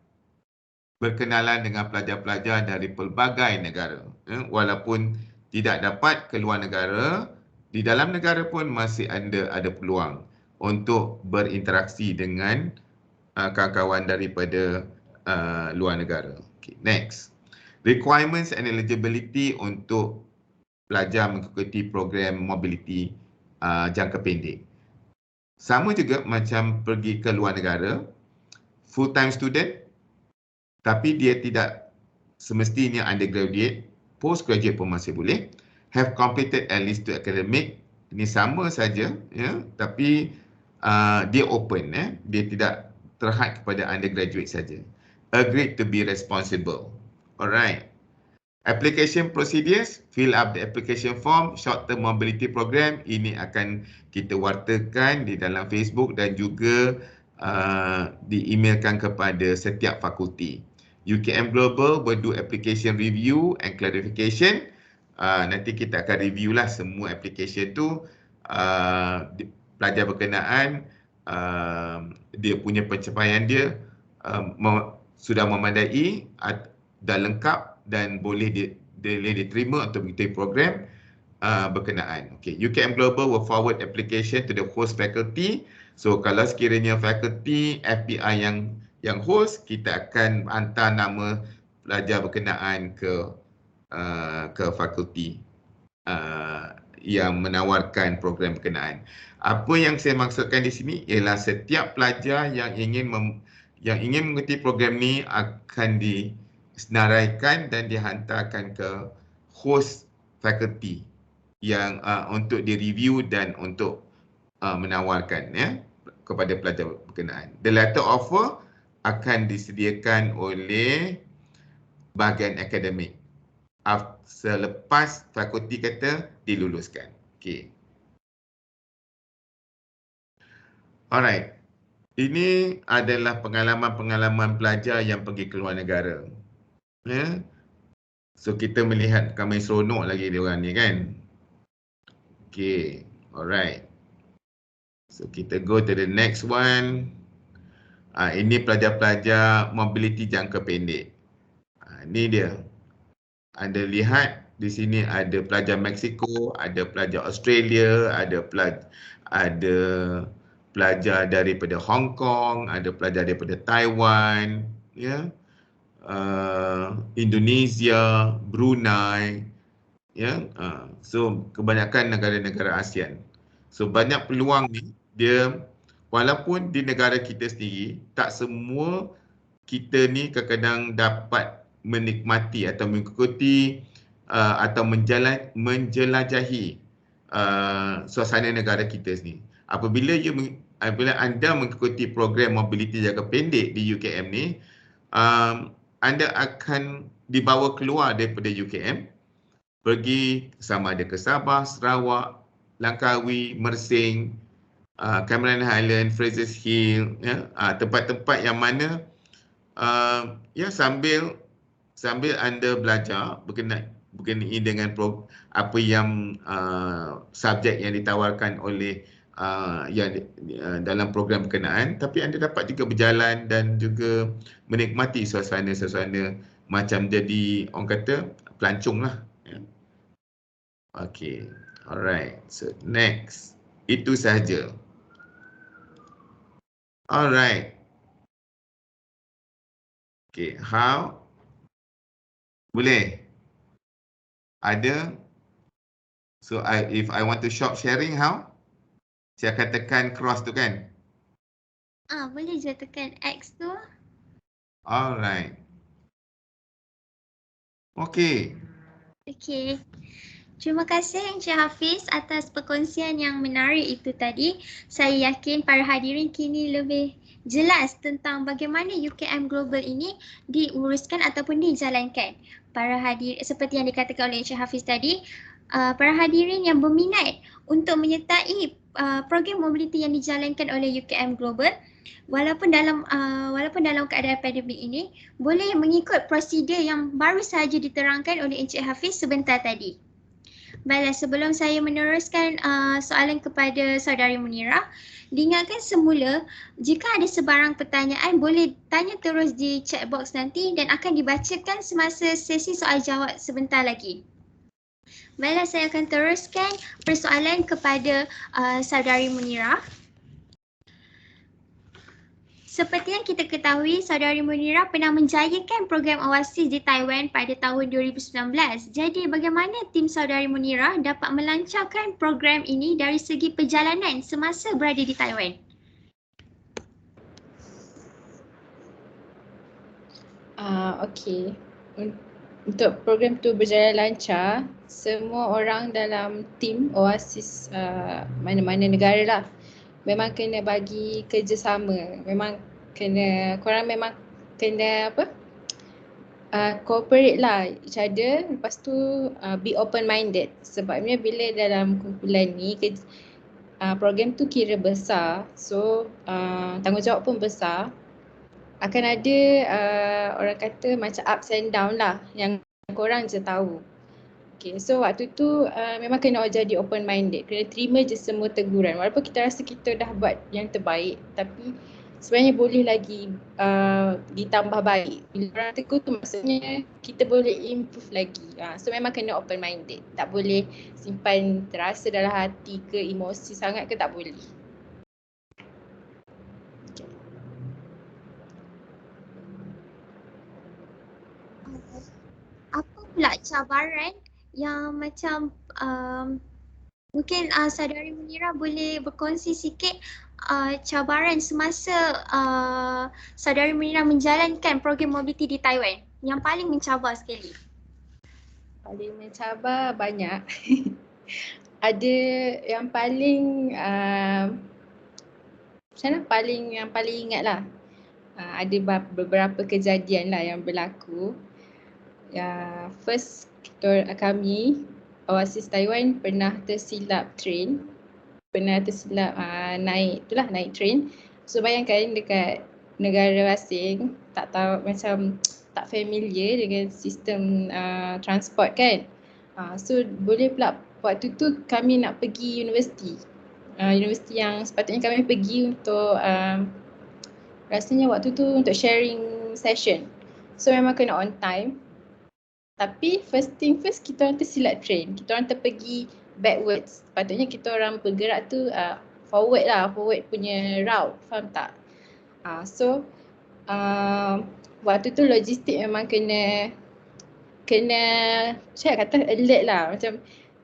berkenalan dengan pelajar-pelajar dari pelbagai negara. Walaupun tidak dapat ke luar negara, di dalam negara pun masih anda ada peluang untuk berinteraksi dengan kawan-kawan daripada luar negara. Okay, next. Requirements and eligibility untuk pelajar mengikuti program mobility jangka pendek. Sama juga macam pergi ke luar negara, full-time student, tapi dia tidak semestinya undergraduate, postgraduate pun masih boleh. Have completed at least 2 academic, ini sama saja, ya, tapi dia open, dia tidak terhad kepada undergraduate saja. Agreed to be responsible. Alright. Application procedures, fill up the application form, short-term mobility program, ini akan kita wartakan di dalam Facebook dan juga di-emailkan kepada setiap fakulti. UKM Global will do application review and clarification. Nanti kita akan review lah semua application tu. Pelajar berkenaan, dia punya pencapaian dia sudah memadai dan lengkap dan boleh diterima untuk mengikuti program berkenaan. Okay. UKM Global will forward application to the host faculty. So kalau sekiranya faculty FPI yang host, kita akan hantar nama pelajar berkenaan ke fakulti yang menawarkan program berkenaan. Apa yang saya maksudkan di sini ialah setiap pelajar yang ingin mengikuti program ni akan disenaraikan dan dihantarkan ke host faculty yang untuk direview dan untuk menawarkan kepada pelajar berkenaan. The letter offer akan disediakan oleh bahagian akademik selepas fakulti kita diluluskan. Okay. Alright. Ini adalah pengalaman-pengalaman pelajar yang pergi ke luar negara. So kita melihat kami seronok lagi diorang ni kan. Okay. Alright. So kita go to the next one. Ini pelajar-pelajar mobility jangka pendek. Ini dia. Anda lihat di sini ada pelajar Mexico, ada pelajar Australia, ada pelajar daripada Hong Kong, ada pelajar daripada Taiwan, ya, Indonesia, Brunei, ya. So kebanyakan negara-negara ASEAN. So banyak peluang ni, dia walaupun di negara kita sendiri tak semua kita ni kadang-kadang dapat menikmati atau mengikuti atau menjelajahi suasana negara kita sendiri. Apabila anda mengikuti program mobiliti jangka pendek di UKM ni, anda akan dibawa keluar daripada UKM, pergi sama ada ke Sabah, Sarawak, Langkawi, Mersing, Cameron Highland, Fraser's Hill, ya, tempat-tempat yang mana ya sambil anda belajar berkenaan dengan apa yang subjek yang ditawarkan oleh dalam program berkenaan, tapi anda dapat juga berjalan dan juga menikmati suasana-suasana macam jadi orang kata pelancong lah. Ya. Okay, alright. So next, itu sahaja. Alright. Okay, how? Boleh? Ada? So if I want to stop sharing, how? Saya akan tekan cross tu kan? Boleh je tekan X tu. Alright. Okay. Okay. Terima kasih Encik Hafiz atas perkongsian yang menarik itu tadi. Saya yakin para hadirin kini lebih jelas tentang bagaimana UKM Global ini diuruskan ataupun dijalankan. Para hadirin, seperti yang dikatakan oleh Encik Hafiz tadi, para hadirin yang berminat untuk menyertai program mobiliti yang dijalankan oleh UKM Global, walaupun dalam keadaan pandemik ini, boleh mengikut prosedur yang baru sahaja diterangkan oleh Encik Hafiz sebentar tadi. Baiklah, sebelum saya meneruskan soalan kepada Saudari Munirah, diingatkan semula jika ada sebarang pertanyaan boleh tanya terus di chat box nanti dan akan dibacakan semasa sesi soal jawab sebentar lagi. Baiklah, saya akan teruskan persoalan kepada Saudari Munirah. Seperti yang kita ketahui, Saudari Munirah pernah menjayakan program Oasis di Taiwan pada tahun 2019. Jadi bagaimana tim Saudari Munirah dapat melancarkan program ini dari segi perjalanan semasa berada di Taiwan? Okey. Untuk program tu berjalan lancar, semua orang dalam tim Oasis mana-mana negara lah memang kena bagi kerjasama. Korang memang kena cooperate lah each other. Lepas tu be open minded. Sebabnya bila dalam kumpulan ni program tu kira besar, so tanggungjawab pun besar. Akan ada orang kata macam ups and down lah yang korang je tahu. Okay, so waktu tu memang kena jadi open minded, kena terima je semua teguran. Walaupun kita rasa kita dah buat yang terbaik, tapi sebenarnya boleh lagi ditambah baik. Bila orang tegur tu maksudnya kita boleh improve lagi. So memang kena open minded, tak boleh simpan terasa dalam hati ke emosi sangat ke, tak boleh. Okay. Apa pula cabaran yang macam mungkin Saudari Munirah boleh berkongsi sikit cabaran semasa Saudari Munirah menjalankan program mobiliti di Taiwan yang paling mencabar sekali? Paling mencabar banyak. Ada yang paling yang paling ingat lah. Ada beberapa kejadian lah yang berlaku. First, kami Oasis Taiwan pernah tersilap train, naik train. So bayangkan dekat negara asing, tak tahu, macam tak familiar dengan sistem transport kan. So boleh pula waktu tu kami nak pergi universiti. Universiti yang sepatutnya kami pergi untuk rasanya waktu tu untuk sharing session. So memang kena on time. Tapi first thing first, kita orang tersilap train. Kita orang terpergi backwards. Patutnya kita orang bergerak tu forward punya route. Faham tak? So waktu tu logistik memang kena saya kata alert lah. Macam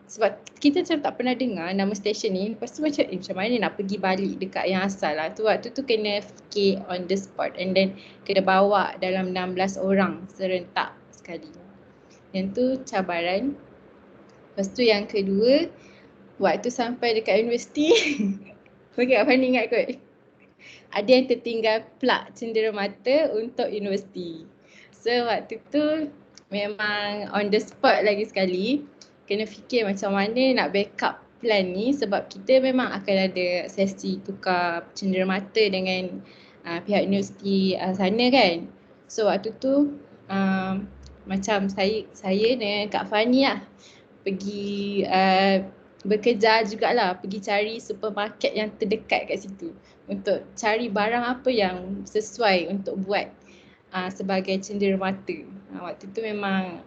sebab kita macam tak pernah dengar nama stesen ni. Lepas tu macam mana nak pergi balik dekat yang asal lah. Waktu tu kena fikir on the spot and then kena bawa dalam 16 orang serentak sekali. Yang tu cabaran. Lepas tu yang kedua, waktu sampai dekat universiti, bagi Kak Fani ingat kot. Ada yang tertinggal plug cenderamata untuk universiti. So waktu tu memang on the spot lagi sekali. Kena fikir macam mana nak backup plan ni sebab kita memang akan ada sesi tukar cenderamata dengan pihak universiti sana kan. So waktu tu macam saya dengan Kak Fani lah pergi bekerja jugalah, pergi cari supermarket yang terdekat kat situ untuk cari barang apa yang sesuai untuk buat sebagai cenderamata. Waktu tu memang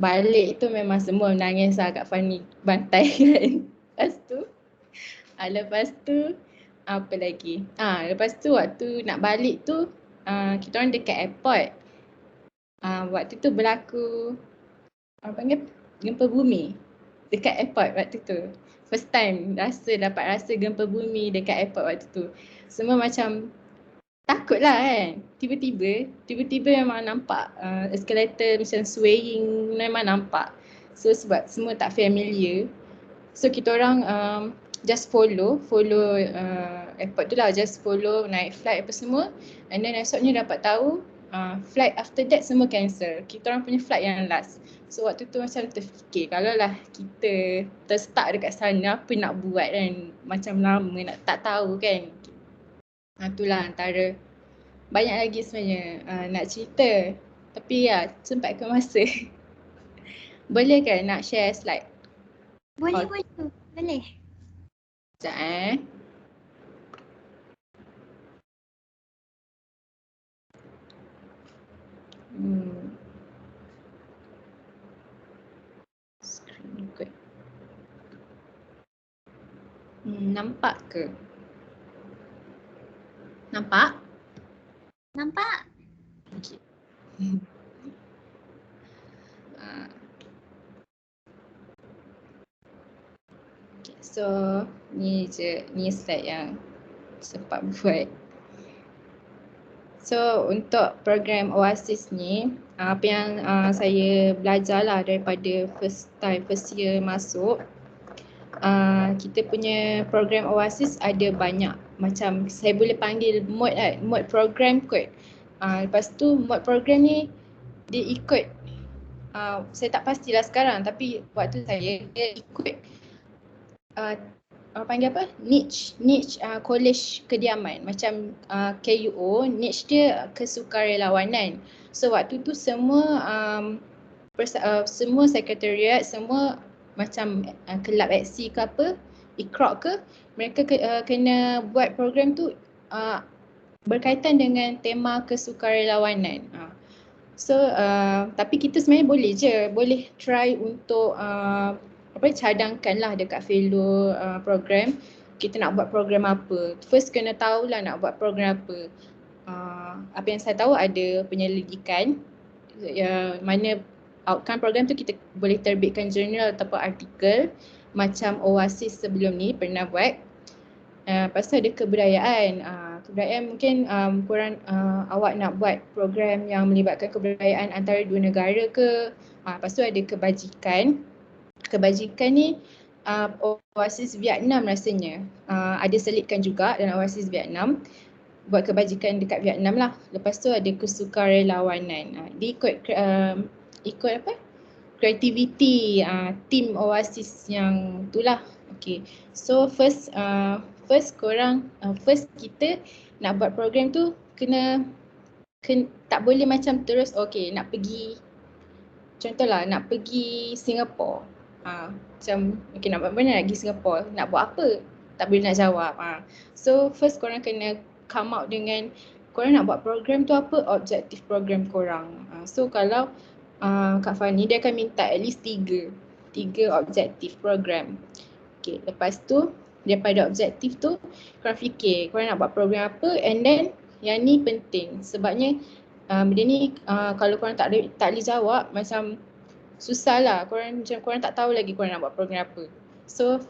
balik tu memang semua menangis lah Kak Fani, bantai kan. Lepas tu apa lagi? Lepas tu waktu nak balik tu kita orang dekat airport. Waktu tu berlaku apa panggil gempa bumi dekat airport waktu tu. First time dapat rasa gempa bumi dekat airport waktu tu. Semua macam takut lah kan. Tiba-tiba memang nampak escalator macam swaying, memang nampak. So sebab semua tak familiar, so kita orang just follow airport tu lah, just follow naik flight apa semua. And then esoknya dapat tahu flight after that semua cancel. Kita orang punya flight yang last. So waktu tu macam terfikir, kalau lah kita terstuck dekat sana, apa nak buat kan. Macam lama nak tak tahu kan. Itulah antara banyak lagi sebenarnya nak cerita. Tapi ya, sempat ke masa. Boleh ke nak share slide? Boleh. Sekejap Screen kot. Nampak ke? Nampak? Okay. Okay, so ni slide yang sempat buat. So untuk program Oasis ni, apa yang saya belajar lah daripada first year masuk, kita punya program Oasis ada banyak macam, saya boleh panggil mode program kot. Lepas tu mode program ni dia ikut, saya tak pastilah sekarang, tapi waktu saya dia ikut panggil apa? Niche college kediaman. Macam KUO, niche dia kesukarelawanan. So waktu tu semua semua sekretariat, semua macam kelab aksi ke apa, Iqra ke, mereka kena buat program tu berkaitan dengan tema kesukarelawanan. So tapi kita sebenarnya boleh try untuk cadangkan lah dekat fellow program, kita nak buat program apa. First kena tahulah nak buat program apa. Apa yang saya tahu ada penyelidikan, mana outcome program tu kita boleh terbitkan jurnal ataupun artikel macam Oasis sebelum ni pernah buat. Lepas tu ada kebudayaan. Kebudayaan mungkin korang awak nak buat program yang melibatkan kebudayaan antara dua negara ke. Lepas tu ada kebajikan. Kebajikan ni Oasis Vietnam rasanya ada selitkan juga dalam Oasis Vietnam, buat kebajikan dekat Vietnam lah. Lepas tu ada kesukarelawanan. Dia ikut apa? Kreativiti team Oasis yang tu lah. Okay. So first kita nak buat program tu kena tak boleh macam terus nak pergi, contohlah nak pergi Singapore. Macam nak buat mana nak pergi Singapore, nak buat apa, tak boleh nak jawab. So first korang kena come out dengan korang nak buat program tu apa, objektif program korang. So kalau Kak Fani dia akan minta at least 3 objektif program. Okay, lepas tu daripada objektif tu korang fikir korang nak buat program apa, and then yang ni penting sebabnya benda ni kalau korang tak boleh jawab macam susah lah, korang tak tahu lagi korang nak buat program apa. So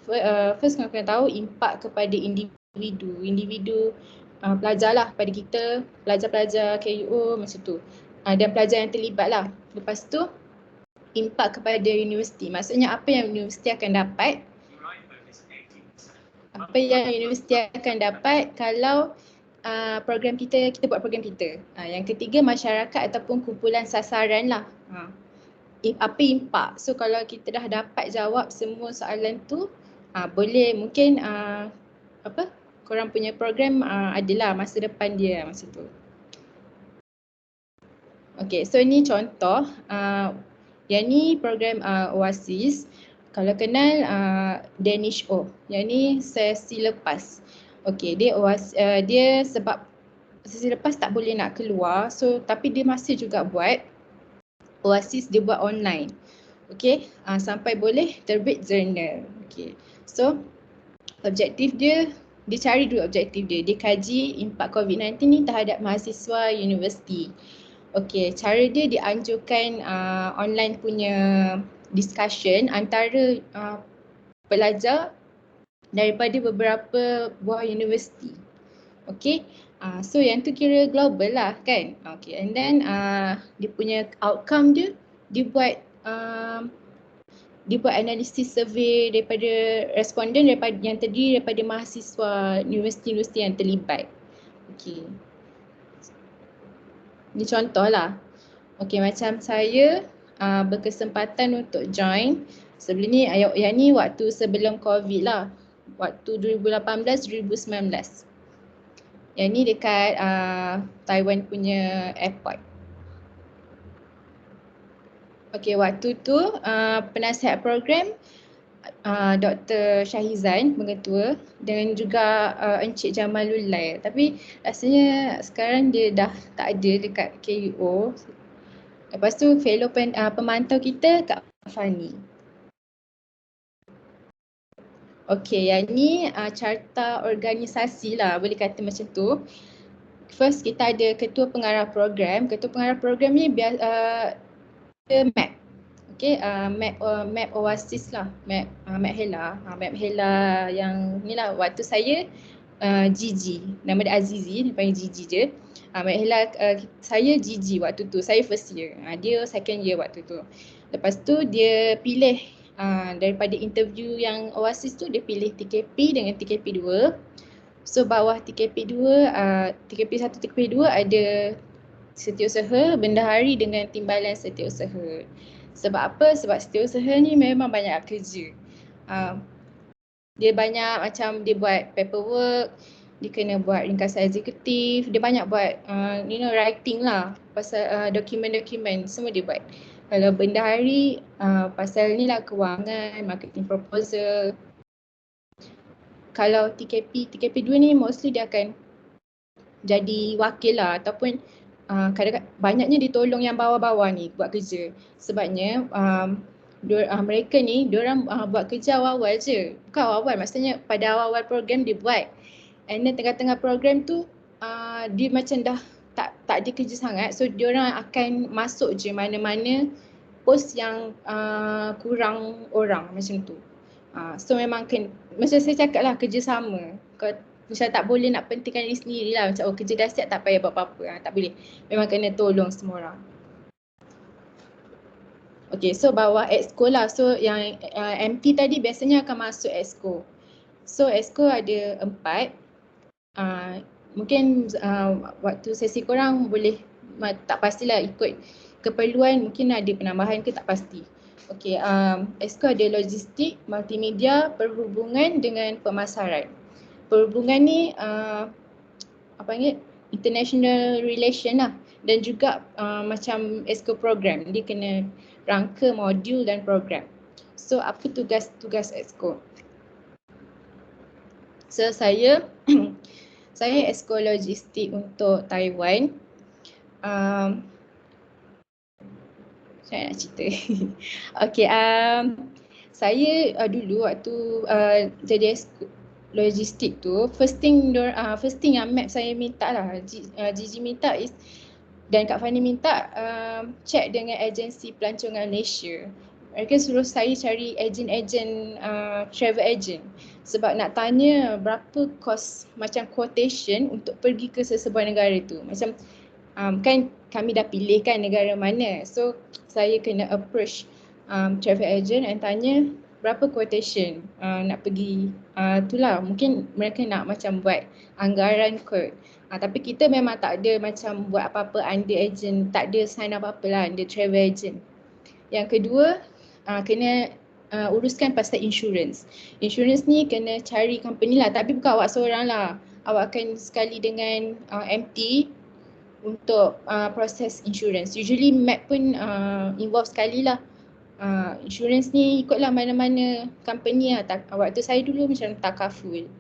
first korang kena tahu impak kepada individu pelajar lah, pada kita pelajar-pelajar KUO macam tu, dan pelajar yang terlibat lah. Lepas tu impak kepada universiti. Maksudnya apa yang universiti akan dapat? Apa yang universiti akan dapat kalau program kita buat program kita. Yang ketiga, masyarakat ataupun kumpulan sasaran lah. Apa impak? So kalau kita dah dapat jawab semua soalan tu, boleh mungkin korang punya program adalah masa depan dia masa tu. Okay, so ni contoh. Yang ni program Oasis. Kalau kenal Danish O. Yang ni sesi lepas. Okay, dia sebab sesi lepas tak boleh nak keluar. So tapi dia masih juga buat Oasis, dia buat online. Okay, sampai boleh terbit jurnal. Okay, so objektif dia cari dulu objektif dia. Dia kaji impak COVID-19 ni terhadap mahasiswa universiti. Okey, cara dia dianjurkan online punya discussion antara pelajar daripada beberapa buah universiti. Okey, so yang tu kira global lah kan. Okey, and then dia punya outcome dia buat analisis survey daripada responden yang terdiri daripada mahasiswa universiti-universiti yang terlibat. Okey. Ni contoh lah. Okey, macam saya berkesempatan untuk join. Sebelum ni, yang ni waktu sebelum COVID lah. Waktu 2018-2019. Yang ni dekat Taiwan punya airport. Okey, waktu tu penasihat program Dr. Syahizan pengetua dengan juga Encik Jamalul Lail. Tapi rasanya sekarang dia dah tak ada dekat KUO. Lepas tu fellow pemantau kita Kak Fani. Okey, yang ni carta organisasi lah, boleh kata macam tu. First kita ada ketua pengarah program. Ketua pengarah program ni dia map. Okay, map Oasis lah, map Hela. Map Hela yang ni lah waktu saya Gigi, nama dia Azizi, dia panggil Gigi je. Map Hela saya Gigi waktu tu, saya first year, dia second year waktu tu. Lepas tu dia pilih daripada interview yang Oasis tu, dia pilih TKP dengan TKP 2. So bawah TKP 2, TKP 1, TKP 2 ada setiausaha, bendahari dengan timbalan setiausaha. Sebab apa? Sebab setiausaha ni memang banyak kerja. Dia banyak macam dia buat paperwork, dia kena buat ringkasan eksekutif, dia banyak buat writing lah pasal dokumen-dokumen, semua dia buat. Kalau bendahari pasal ni lah kewangan, marketing proposal. Kalau TKP 2 ni mostly dia akan jadi wakil lah ataupun kadang-kadang banyaknya ditolong yang bawah-bawah ni buat kerja. Sebabnya mereka ni diorang buat kerja awal-awal je. Bukan awal-awal, maksudnya pada awal-awal program dia buat. And then tengah-tengah program tu dia macam dah tak ada kerja sangat. So diorang akan masuk je mana-mana post yang kurang orang macam tu. So memang macam saya cakap lah, kerjasama. Macam tak boleh nak pentingkan diri sendiri lah. Macam kerja dah siap tak payah buat apa-apa. Tak boleh. Memang kena tolong semua orang. Okay, so bawah exco lah. So yang MT tadi biasanya akan masuk exco. So exco ada 4. Mungkin waktu sesi korang boleh tak pastilah ikut keperluan, mungkin ada penambahan ke tak pasti. Okay, exco ada logistik, multimedia, perhubungan dengan pemasaran. Perhubungan ni international relation lah, dan juga macam exco program, dia kena rangka modul dan program. So apa tugas exco? So saya exco logistik untuk Taiwan. Saya nak cerita. Okay, saya dulu waktu jadi exco logistik tu, first thing yang map saya minta lah, Gigi minta is, dan Kak Fani minta check dengan agensi pelancongan Malaysia. Mereka suruh saya cari ejen travel agent sebab nak tanya berapa kos macam quotation untuk pergi ke sesebuah negara tu. Macam kan kami dah pilih kan negara mana, so saya kena approach travel agent and tanya berapa quotation nak pergi. Itulah mungkin mereka nak macam buat anggaran kot. Tapi kita memang tak ada macam buat apa-apa under agent, tak ada sign apa-apa lah under travel agent. Yang kedua, kena uruskan pasal insurance. Insurance ni kena cari company lah, tapi bukan awak seorang lah. Awak akan sekali dengan MT untuk proses insurance. Usually MAP pun involve sekali lah. Insurance ni ikutlah mana-mana company lah. Waktu saya dulu macam Takaful.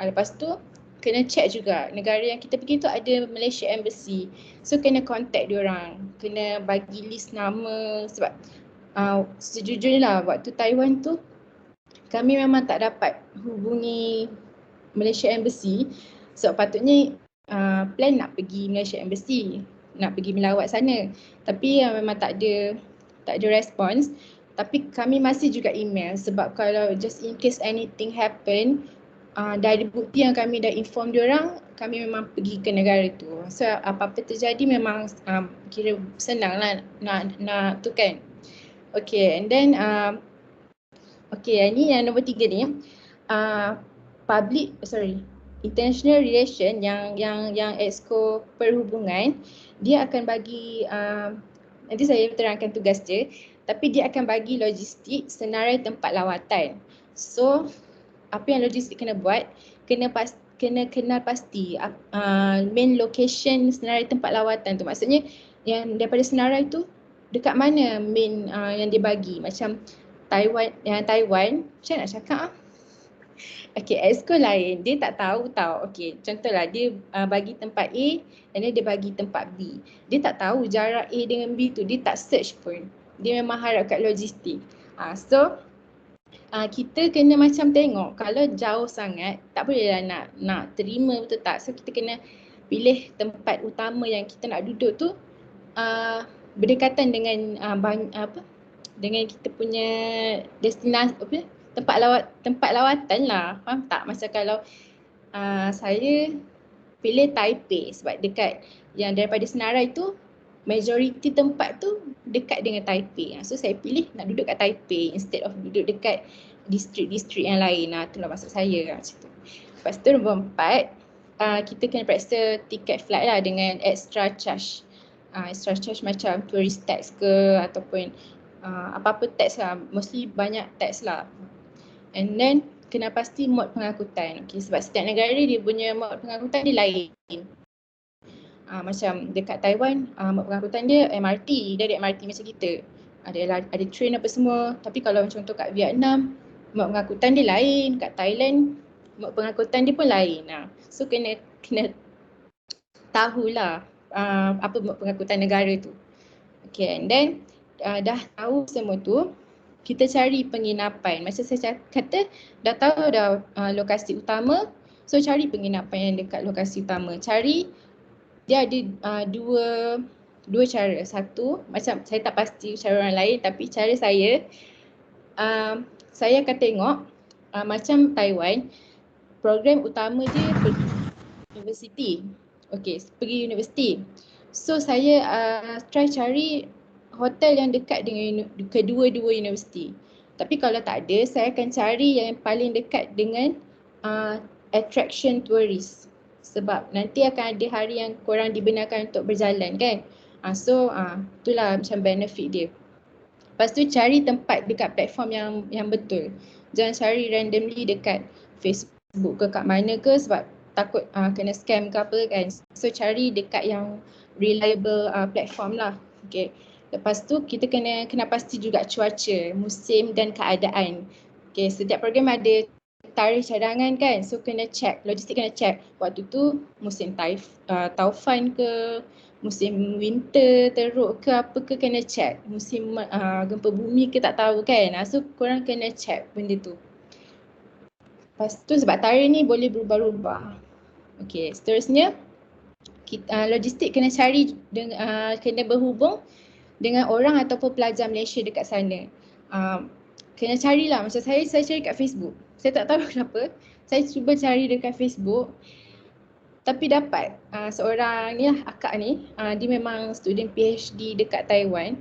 Lepas tu kena check juga negara yang kita pergi tu ada Malaysia Embassy. So kena contact diorang, kena bagi list nama sebab sejujurnya lah waktu Taiwan tu kami memang tak dapat hubungi Malaysia Embassy. So patutnya plan nak pergi Malaysia Embassy, nak pergi melawat sana. Tapi memang tak ada response. Tapi kami masih juga email sebab kalau just in case anything happen, dah ada bukti yang kami dah inform diorang, kami memang pergi ke negara tu. So apa-apa terjadi memang kira senang lah nak tu kan. Okay, and then ini yang nombor 3 ni, international relation yang exco perhubungan, dia akan bagi nanti saya terangkan tugas dia, tapi dia akan bagi logistik senarai tempat lawatan. So apa yang logistik kena buat, kena kenal pasti main location senarai tempat lawatan tu. Maksudnya yang daripada senarai tu dekat mana main yang dia bagi. Macam Taiwan, macam nak cakap Okay, exco lain, dia tak tahu tau. Okay, contohlah dia bagi tempat A dan dia bagi tempat B. Dia tak tahu jarak A dengan B tu, dia tak search pun. Dia memang harap kat logistik. So kita kena macam tengok, kalau jauh sangat tak bolehlah nak terima, betul tak? So kita kena pilih tempat utama yang kita nak duduk tu berdekatan dengan dengan kita punya destinasi tempat lawatan lah. Faham tak? Macam kalau saya pilih Taipei sebab dekat yang daripada Senarai tu majoriti tempat tu dekat dengan Taipei. So saya pilih nak duduk kat Taipei instead of duduk dekat distrik-distrik yang lain. Itulah maksud saya macam tu. Lepas tu nombor 4, kita kena periksa tiket flight lah dengan extra charge. Extra charge macam tourist tax ke ataupun apa-apa tax lah. Mostly banyak tax lah. And then kena pasti mod pengangkutan. Okay, sebab setiap negara dia punya mod pengangkutan dia lain. Macam dekat Taiwan, mod pengangkutan dia MRT, dia ada MRT macam kita. Ada train apa semua. Tapi kalau macam contoh kat Vietnam, mod pengangkutan dia lain. Kat Thailand, mod pengangkutan dia pun lain. So kena tahulah apa mod pengangkutan negara tu. Okay, and then dah tahu semua tu, kita cari penginapan. Macam saya kata, dah tahu dah lokasi utama, so cari penginapan yang dekat lokasi utama. Cari, dia ada dua cara. Satu, macam saya tak pasti cara orang lain, tapi cara saya akan tengok macam Taiwan, program utama dia pergi universiti. Okay, pergi universiti. So saya try cari hotel yang dekat dengan kedua-dua universiti. Tapi kalau tak ada, saya akan cari yang paling dekat dengan attraction tourist. Sebab nanti akan ada hari yang korang dibenarkan untuk berjalan kan. So itulah macam benefit dia. Lepas tu cari tempat dekat platform yang betul. Jangan cari randomly dekat Facebook ke kat mana ke sebab takut kena scam ke apa kan. So cari dekat yang reliable platform lah. Okay. Lepas tu kita kena pasti juga cuaca, musim dan keadaan. Okay, setiap program ada tarikh cadangan kan. So kena check, logistik kena check. Waktu tu musim taufan ke, musim winter teruk ke apa ke kena check. Musim gempa bumi ke tak tahu kan. So korang kena check benda tu. Lepas tu sebab tarikh ni boleh berubah-ubah. Okay, seterusnya logistik kena cari, kena berhubung dengan orang ataupun pelajar Malaysia dekat sana. Kena carilah, macam saya cari kat Facebook. Saya tak tahu kenapa, saya cuba cari dekat Facebook. Tapi dapat seorang ni lah, akak ni, dia memang student PhD dekat Taiwan.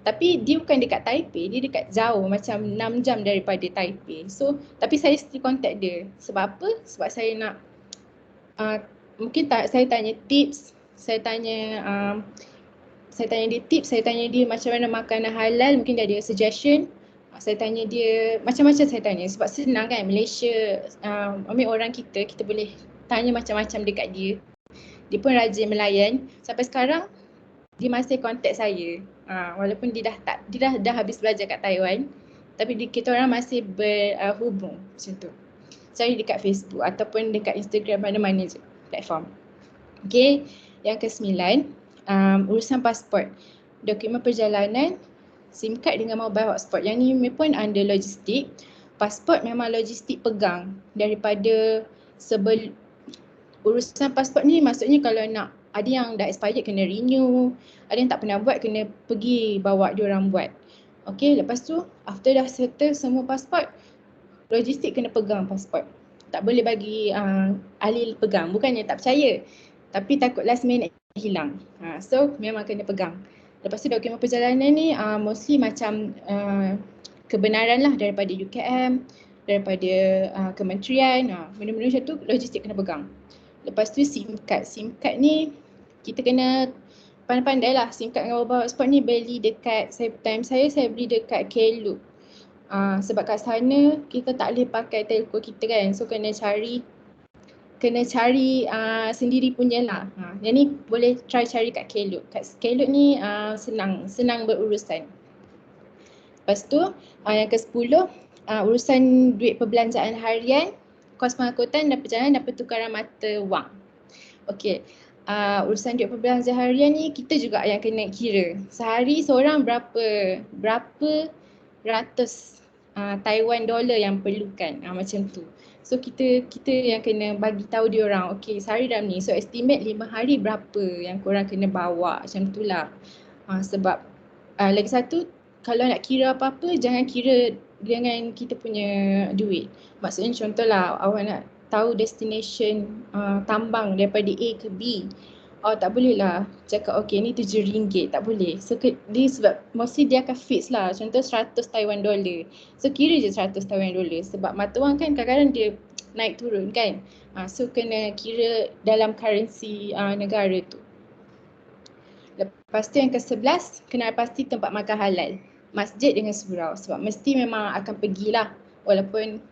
Tapi dia bukan dekat Taipei, dia dekat jauh macam 6 jam daripada Taipei. So tapi saya still contact dia. Sebab apa? Sebab saya nak mungkin saya tanya tips, saya tanya dia tips, saya tanya dia macam mana makanan halal, mungkin dia ada suggestion. Saya tanya dia macam-macam, saya tanya sebab senang kan Malaysia, orang kita boleh tanya macam-macam dekat dia. Dia pun rajin melayan. Sampai sekarang dia masih contact saya. Walaupun dia dah habis belajar kat Taiwan, tapi kita orang masih berhubung macam tu. Cari dekat Facebook ataupun dekat Instagram, mana-mana je platform. Okay, yang ke-9, urusan pasport, dokumen perjalanan, SIM card dengan mobile hotspot. Yang ni pun under logistik. Pasport memang logistik pegang daripada urusan pasport ni, maksudnya kalau nak, ada yang dah expired kena renew, ada yang tak pernah buat kena pergi bawa diorang buat. Okay, lepas tu after dah settle semua pasport, logistik kena pegang pasport. Tak boleh bagi ahli pegang, bukannya tak percaya, tapi takut last minute hilang. So memang kena pegang. Lepas tu dokumen perjalanan ni mostly macam kebenaran lah daripada UKM, daripada kementerian, benda-benda macam tu logistik kena pegang. Lepas tu SIM card ni kita kena pandai-pandai lah. SIM card dengan mobile hotspot ni beli dekat, saya beli dekat Klook. Sebab kat sana kita tak boleh pakai telco kita kan, so kena cari sendiri punya lah. Yang ni boleh try cari kat Klook. Kat Klook ni senang berurusan. Lepas tu yang ke-10, urusan duit perbelanjaan harian, kos pengangkutan dan perjalanan dan pertukaran mata wang. Okey, urusan duit perbelanjaan harian ni kita juga yang kena kira. Sehari seorang berapa ratus Taiwan dollar yang perlukan, macam tu. So kita yang kena bagi tahu dia orang, okey sehari dalam ni, so estimate 5 hari berapa yang korang kena bawa, macam tu lah. Sebab lagi satu, kalau nak kira apa-apa jangan kira dengan kita punya duit. Maksudnya contohlah awak nak tahu destination tambang daripada A ke B, tak boleh lah cakap okey ni RM7, tak boleh. So dia sebab mostly dia akan fix lah, contoh 100 Taiwan dollar. So kira je 100 Taiwan dollar, sebab mata wang kan kadang-kadang dia naik turun kan. So kena kira dalam currency negara tu. Lepas tu yang ke-11, kena pasti tempat makan halal, masjid dengan surau. Sebab mesti memang akan pergilah, walaupun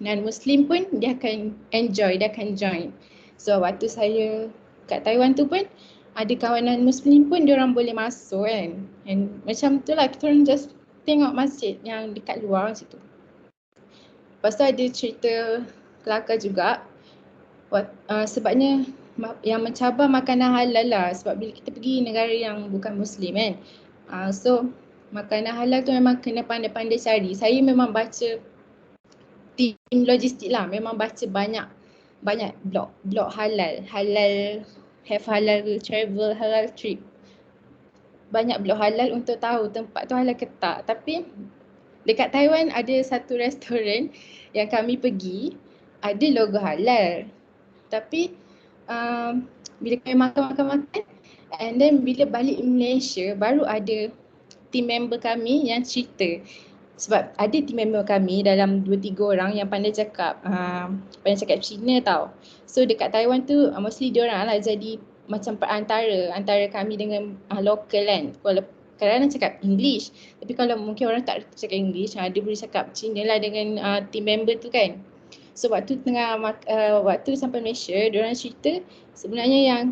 non-Muslim pun dia akan enjoy, dia akan join. So waktu saya kat Taiwan tu pun ada kawan non-Muslim pun diorang boleh masuk kan. And macam tu lah, kita orang just tengok masjid yang dekat luar macam tu. Lepas tu ada cerita kelakar juga, sebabnya yang mencabar makanan halal lah, sebab bila kita pergi negara yang bukan Muslim kan, so makanan halal tu memang kena pandai-pandai cari. Saya memang baca tim logistik lah, memang baca banyak blog halal, have halal travel, halal trip. Banyak blog halal untuk tahu tempat tu halal ke tak. Tapi dekat Taiwan ada satu restoran yang kami pergi, ada logo halal. Tapi bila kami makan, and then bila balik Malaysia, baru ada team member kami yang cerita. Sebab ada team member kami dalam 2-3 orang yang pandai cakap Cina tau. So dekat Taiwan tu mostly diorang lah jadi macam perantara antara kami dengan lokal kan. Kadang-kadang cakap English, tapi kalau mungkin orang tak cakap English, dia boleh cakap Cina lah dengan team member tu kan. So waktu sampai Malaysia, diorang cerita sebenarnya yang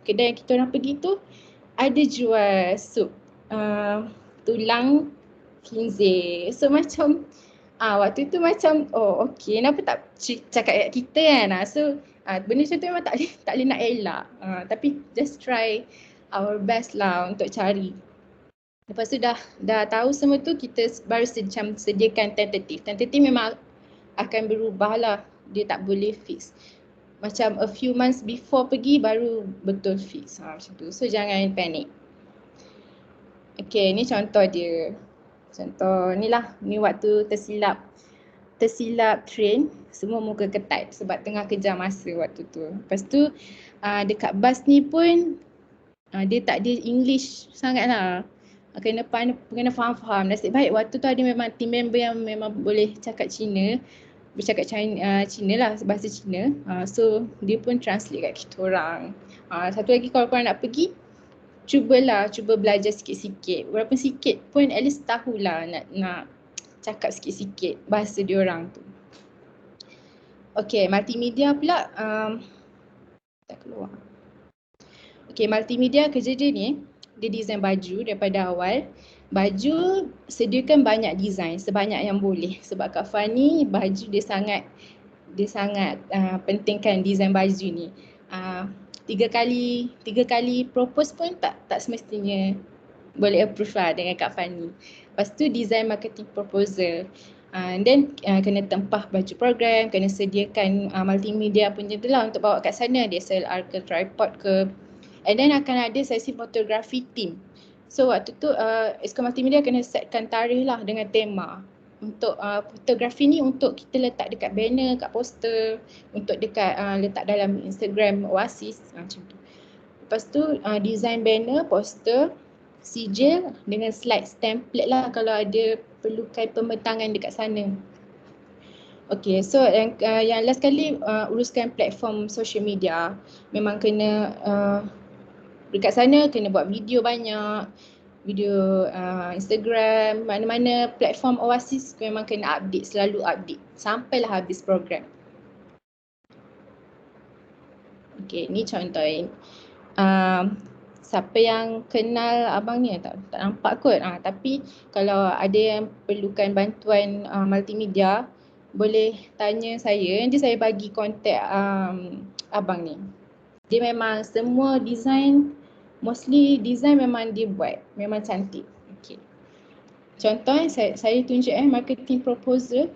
kedai yang kita orang pergi tu ada jual sup tulang khinzir. So macam waktu tu macam okey, kenapa tak cakap kat kita kan. So benda macam tu memang tak boleh nak elak. Tapi just try our best lah untuk cari. Lepas tu dah tahu semua tu, kita baru macam sediakan tentative. Tentative memang akan berubah lah, dia tak boleh fix. Macam a few months before pergi baru betul fix, macam tu. So jangan panik. Okay, ni contoh dia. Contoh ni lah, ni waktu tersilap train, semua muka ketat sebab tengah kejar masa waktu tu. Lepas tu dekat bas ni pun dia tak ada English sangat lah. Kena faham-faham. Nasib baik waktu tu ada memang team member yang memang boleh cakap bercakap Cina lah, bahasa Cina. So dia pun translate kat kita orang. Satu lagi, kalau korang nak pergi, cuba belajar sikit-sikit. Walaupun sikit pun at least tahulah nak cakap sikit-sikit bahasa dia orang tu. Okay, multimedia pula tak keluar. Okay, multimedia kerja dia ni, dia design baju daripada awal. Baju sediakan banyak design, sebanyak yang boleh. Sebab Kak Fani, baju dia sangat pentingkan design baju ni. Tiga kali propose pun tak semestinya boleh approve lah dengan Kak Fani. Lepas tu design marketing proposal. Then kena tempah baju program, kena sediakan multimedia punya tu lah untuk bawa kat sana, DSLR ke tripod ke. And then akan ada sesi fotografi team. So waktu tu Exco Multimedia kena setkan tarikh lah dengan tema. Untuk fotografi ni untuk kita letak dekat banner, kat poster, untuk dekat letak dalam Instagram Oasis macam tu. Lepas tu design banner, poster, sijil dengan slides, template lah kalau ada perlukan pembentangan dekat sana. Okay, so yang last kali uruskan platform social media. Memang kena dekat sana kena buat video banyak, video Instagram, mana-mana platform Oasis memang kena update, selalu update sampailah habis program. Okay, ni contoh. Siapa yang kenal abang ni tak nampak kot. Tapi kalau ada yang perlukan bantuan multimedia, boleh tanya saya. Nanti saya bagi kontak abang ni. Dia memang semua design, mostly design memang dia buat, memang cantik. Okay. Contoh saya tunjuk marketing proposal.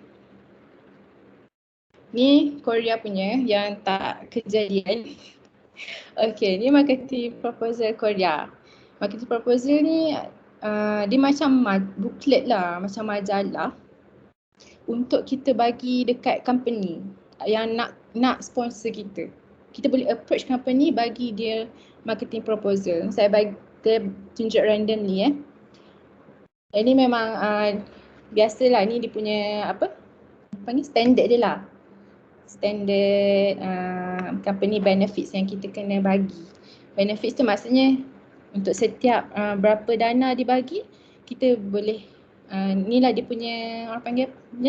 Ni Korea punya yang tak kejadian. Okay, ni marketing proposal Korea. Marketing proposal ni dia macam booklet lah, macam majalah untuk kita bagi dekat company yang nak sponsor kita. Kita boleh approach company, bagi dia marketing proposal. Saya tunjuk randomly Ini memang biasalah, ni dia punya apa ni, standard dia lah. Standard company benefits yang kita kena bagi. Benefits tu maksudnya untuk setiap berapa dana dibagi, kita boleh ni lah dia punya, orang panggil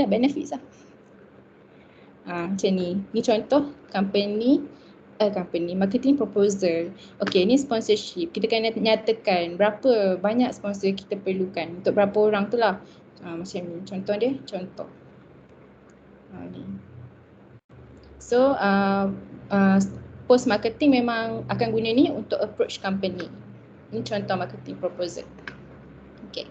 benefits lah. Macam ni. Ni contoh company marketing proposal. Okay, ni sponsorship. Kita kena nyatakan berapa banyak sponsor kita perlukan untuk berapa orang tu lah. Macam ni. Contoh dia, contoh. Ni. So, post marketing memang akan guna ni untuk approach company. Ni contoh marketing proposal. Okay.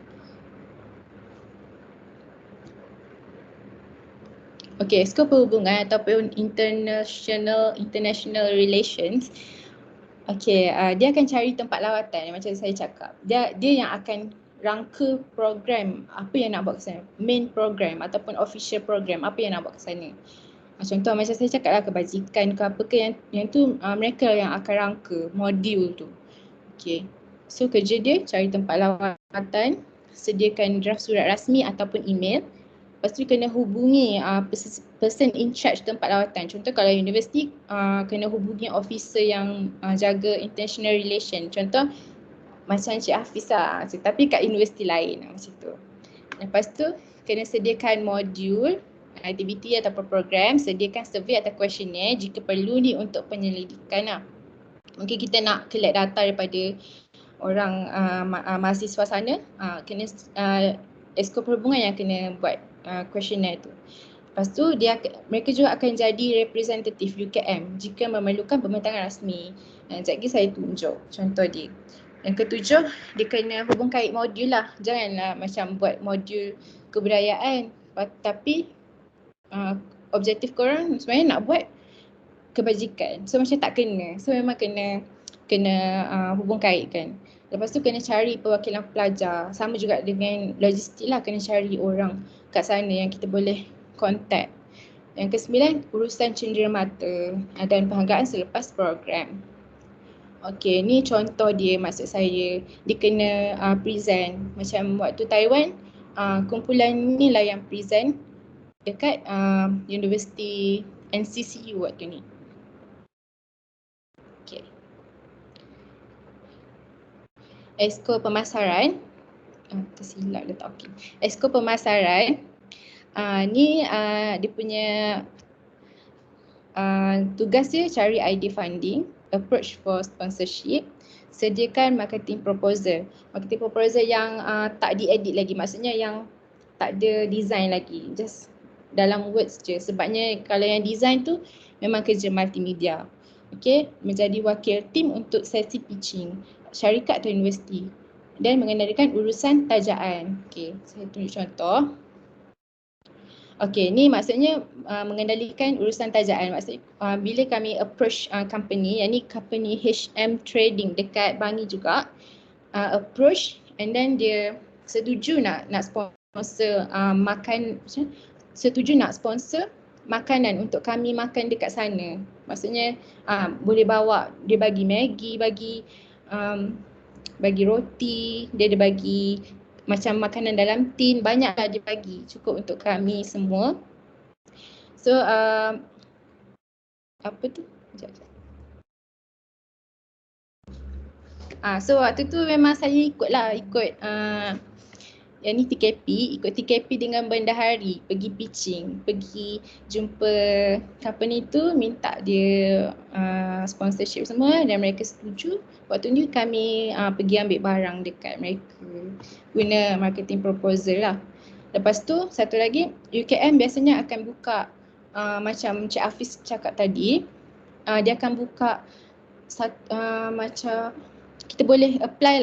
Okay, skop perhubungan ataupun international relations. Okay, dia akan cari tempat lawatan macam saya cakap. Dia yang akan rangka program apa yang nak buat ke sana. Main program ataupun official program apa yang nak buat ke sana. Contoh macam saya cakap lah, kebajikan ke apa ke yang tu mereka yang akan rangka modul tu. Okay, so kerja dia cari tempat lawatan, sediakan draft surat rasmi ataupun email. Lepas tu kena hubungi person in charge tempat lawatan. Contoh kalau universiti kena hubungi officer yang jaga international relation. Contoh macam Cik Hafiz lah, tapi kat universiti lain macam tu. Lepas tu kena sediakan modul, aktiviti ataupun program, sediakan survey atau questionnaire jika perlu ni untuk penyelidikan lah. Mungkin kita nak collect data daripada orang mahasiswa sana, kena Exco Perhubungan yang kena buat questionnaire tu. Lepas tu mereka juga akan jadi representatif UKM jika memerlukan pembentangan rasmi. Sekejap lagi saya tunjuk contoh dia. Yang ketujuh, dia kena hubung kait modul lah. Janganlah macam buat modul kebudayaan tapi objektif korang sebenarnya nak buat kebajikan. So macam tak kena. So memang kena hubung kaitkan. Lepas tu kena cari perwakilan pelajar. Sama juga dengan logistik lah, kena cari orang kat sana yang kita boleh kontak. Yang ke-9, urusan cenderamata dan penghargaan selepas program. Okey, ni contoh dia, maksud saya dia kena present. Macam waktu Taiwan, kumpulan ni lah yang present dekat Universiti NCCU waktu ni. Okey. Esko pemasaran, tersilap letak okey. Esko pemasaran, ni dia punya tugas dia cari idea funding, approach for sponsorship, sediakan marketing proposal. Marketing proposal yang tak diedit lagi, maksudnya yang tak ada design lagi, just dalam words je. Sebabnya kalau yang design tu memang kerja multimedia. Okey, menjadi wakil tim untuk sesi pitching syarikat atau universiti dan mengendalikan urusan tajaan. Okey, saya tunjuk contoh. Okey, ni maksudnya mengendalikan urusan tajaan. Maksudnya bila kami approach company, yang ni company HM Trading dekat Bangi juga, approach and then dia setuju nak sponsor setuju nak sponsor makanan untuk kami makan dekat sana. Maksudnya boleh bawa, dia bagi Maggi, bagi roti, dia ada bagi macam makanan dalam tin, banyaklah dia bagi, cukup untuk kami semua. So apa tu? So waktu tu memang saya ikut yang ni ikut TKP dengan bendahari, pergi pitching, pergi jumpa company tu, minta dia sponsorship semua dan mereka setuju. Waktu ni kami pergi ambil barang dekat mereka guna marketing proposal lah. Lepas tu satu lagi, UKM biasanya akan buka macam Cik Hafiz cakap tadi, dia akan buka macam kita boleh apply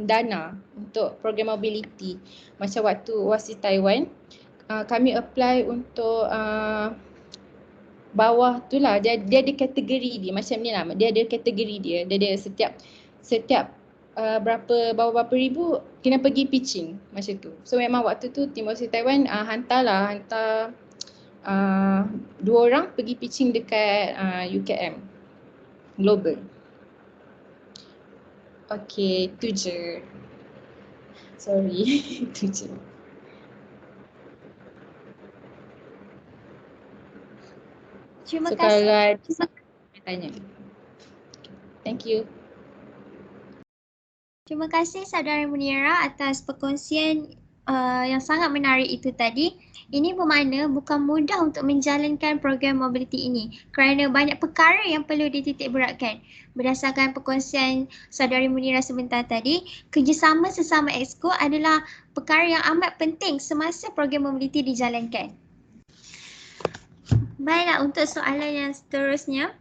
dana untuk program mobility. Macam waktu OASIS Taiwan, kami apply untuk bawah tu lah, dia ada kategori dia macam ni lah, dia ada kategori dia ada setiap berapa ribu kena pergi pitching macam tu. So memang waktu tu tim OASIS Taiwan hantar 2 orang pergi pitching dekat UKM Global. Okey, tu je. Sorry, tu je. Terima So kasih. kalau ada tanya. Thank you. Terima kasih Saudara Munira atas perkongsian yang sangat menarik itu tadi. Ini bermakna bukan mudah untuk menjalankan program mobility ini kerana banyak perkara yang perlu dititik beratkan. Berdasarkan perkongsian Saudari Munira sebentar tadi, kerjasama sesama exco adalah perkara yang amat penting semasa program mobility dijalankan. Baiklah, untuk soalan yang seterusnya,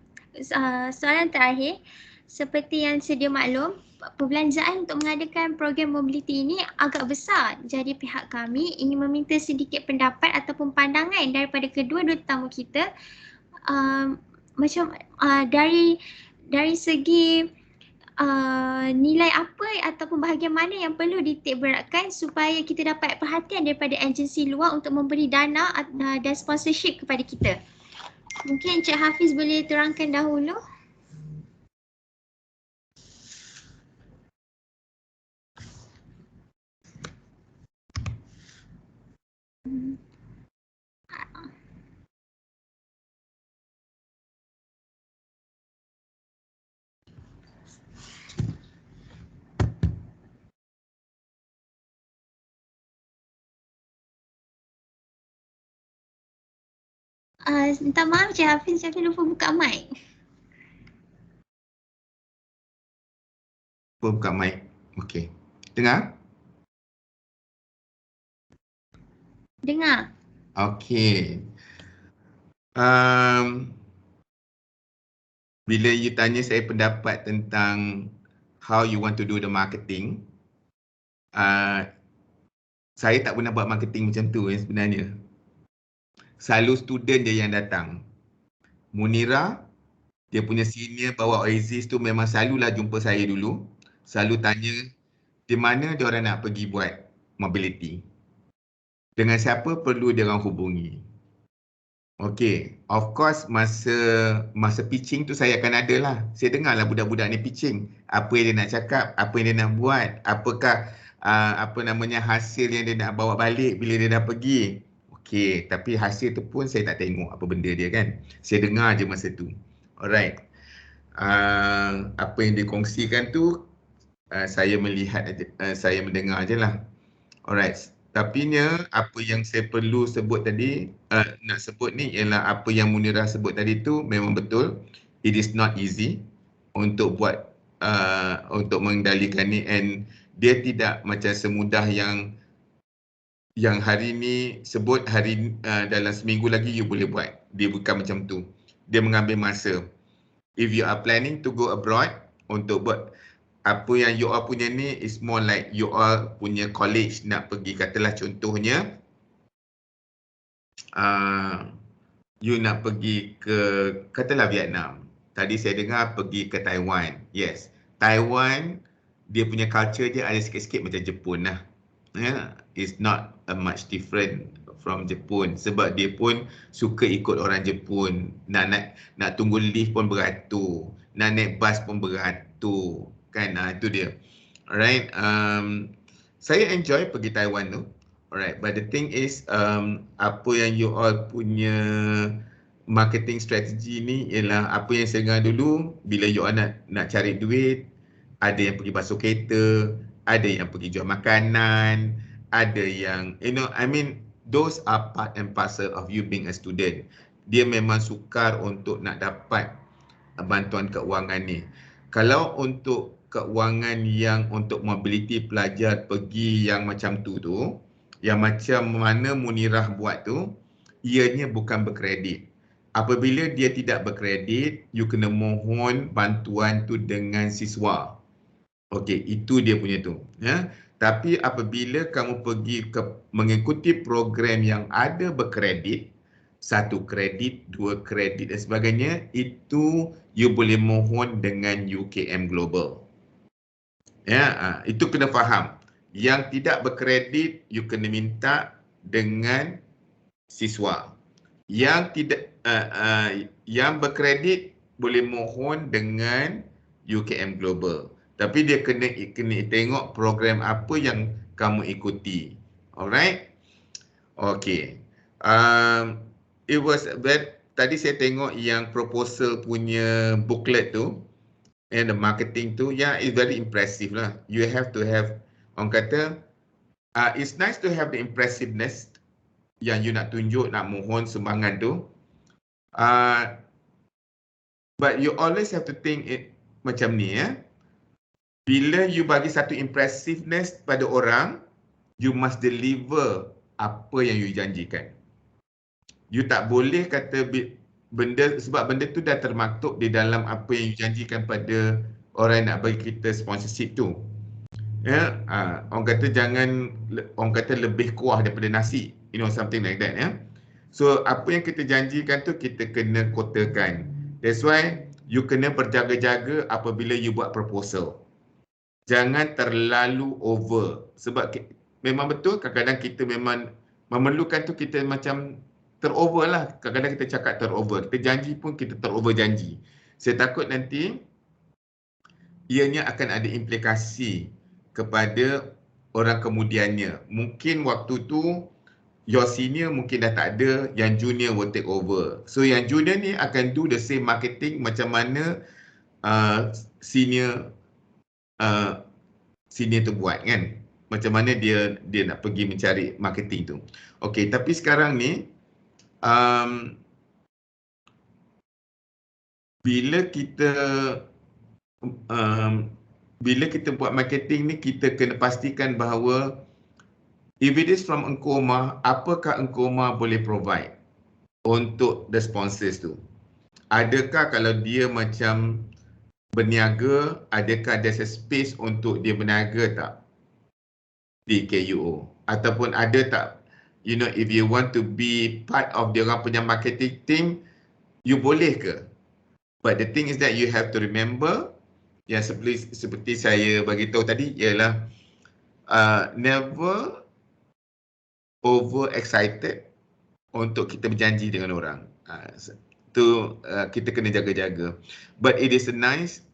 soalan terakhir, seperti yang sedia maklum, perbelanjaan untuk mengadakan program mobility ini agak besar. Jadi pihak kami ingin meminta sedikit pendapat ataupun pandangan daripada kedua-dua tetamu kita dari segi nilai apa ataupun bahagian mana yang perlu dititik beratkan supaya kita dapat perhatian daripada agensi luar untuk memberi dana dan sponsorship kepada kita. Mungkin Encik Hafiz boleh terangkan dahulu. Minta maaf Encik Hafiz, saya lupa buka mic. Buka mic. Okey. Dengar? Dengar. Okey. Bila you tanya saya pendapat tentang how you want to do the marketing, saya tak pernah buat marketing macam tu sebenarnya. Selalu student dia yang datang. Munira, dia punya senior bawa Oasis tu memang selalulah jumpa saya dulu. Selalu tanya di mana dia orang nak pergi buat mobility. Dengan siapa perlu dia orang hubungi. Okay, of course masa pitching tu saya akan ada lah. Saya dengar lah budak-budak ni pitching. Apa yang dia nak cakap, apa yang dia nak buat, apakah hasil yang dia nak bawa balik bila dia dah pergi. Okay, tapi hasil tu pun saya tak tengok apa benda dia kan. Saya dengar je masa tu. Alright. Apa yang dia kongsikan tu, saya melihat, saya mendengar je lah. Alright. Tapinya apa yang saya perlu sebut tadi, nak sebut ni ialah apa yang Munirah sebut tadi tu memang betul. It is not easy untuk buat, untuk mengendalikan ni, and dia tidak macam semudah yang hari ni sebut, dalam seminggu lagi you boleh buat. Dia bukan macam tu. Dia mengambil masa. If you are planning to go abroad untuk buat apa yang you all punya ni is more like you all punya college nak pergi, katalah contohnya you nak pergi ke katalah Vietnam. Tadi saya dengar pergi ke Taiwan. Yes, Taiwan dia punya culture dia ada sikit-sikit macam Jepun lah. Yeah, it's not much different from Jepun sebab dia pun suka ikut orang Jepun. Nak tunggu lift pun beratur, nak naik bas pun beratur. Kan, itu dia. Alright, saya enjoy pergi Taiwan tu. Alright, but the thing is, apa yang you all punya marketing strategy ni ialah apa yang saya dengar dulu, bila you all nak cari duit, ada yang pergi basuh kereta, ada yang pergi jual makanan, ada yang, those are part and parcel of you being a student. Dia memang sukar untuk nak dapat bantuan keuangan ni. Kalau untuk keuangan yang untuk mobility pelajar pergi yang macam tu, yang macam mana Munirah buat tu, ianya bukan berkredit. Apabila dia tidak berkredit, you kena mohon bantuan tu dengan siswa. Okey, itu dia punya tu. Ya. Tapi apabila kamu pergi mengikuti program yang ada berkredit, 1 kredit, 2 kredit dan sebagainya, itu you boleh mohon dengan UKM Global. Ya, itu kena faham. Yang tidak berkredit, you kena minta dengan siswa. Yang tidak, yang berkredit boleh mohon dengan UKM Global. Tapi dia kena tengok program apa yang kamu ikuti. Alright? Okay. It was tadi saya tengok yang proposal punya booklet tu, and the marketing tu, it's very impressive lah. You have to have, orang kata, it's nice to have the impressiveness yang you nak tunjuk, nak mohon sumbangan tu. But you always have to think it macam ni, ya. Bila you bagi satu impressiveness pada orang, you must deliver apa yang you janjikan. You tak boleh kata benda, sebab benda tu dah termaktub di dalam apa yang you janjikan pada orang yang nak bagi kita sponsorship tu. Ya, orang kata orang kata lebih kuah daripada nasi, something like that, ya. So apa yang kita janjikan tu kita kena kotakan. That's why you kena berjaga-jaga apabila you buat proposal. Jangan terlalu over, sebab memang betul kadang-kadang kita memang memerlukan tu, kita macam terover lah. Kadang-kadang kita cakap terover, kita janji pun kita terover janji. Saya takut nanti ianya akan ada implikasi kepada orang kemudiannya. Mungkin waktu tu your senior mungkin dah tak ada, yang junior will take over. So yang junior ni akan do the same marketing macam mana senior tu buat, kan. Macam mana dia nak pergi mencari marketing tu. Okey, tapi sekarang ni bila kita buat marketing ni, kita kena pastikan bahawa if it is from Encoma, apakah Encoma boleh provide untuk the sponsors tu. Adakah kalau dia macam berniaga, adakah there's a space untuk dia berniaga tak di KUO? Ataupun ada tak, if you want to be part of dia orang punya marketing team, you boleh ke? But the thing is that you have to remember, yang seperti saya bagi tahu tadi, ialah never over excited untuk kita berjanji dengan orang. Kita kena jaga-jaga. But it is a nice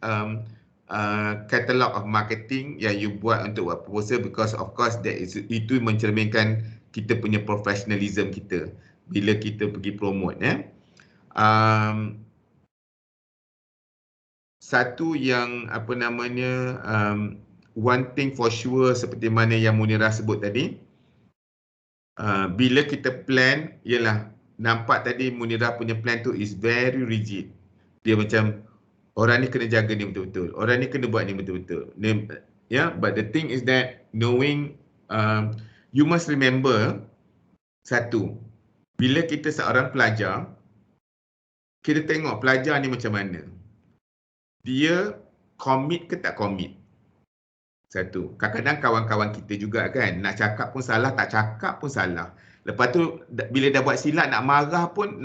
catalog of marketing yang you buat untuk buat proposal, because of course itu mencerminkan kita punya professionalism kita bila kita pergi promote. Satu yang one thing for sure, seperti mana yang Munirah sebut tadi, bila kita plan, ialah nampak tadi Munirah punya plan tu is very rigid. Dia macam orang ni kena jaga ni betul-betul, orang ni kena buat ni betul-betul. But the thing is that knowing, you must remember satu, bila kita seorang pelajar, kita tengok pelajar ni macam mana. Dia commit ke tak commit? Satu. Kadang-kadang kawan-kawan kita juga kan, nak cakap pun salah, tak cakap pun salah. Lepas tu bila dah buat silap, nak marah pun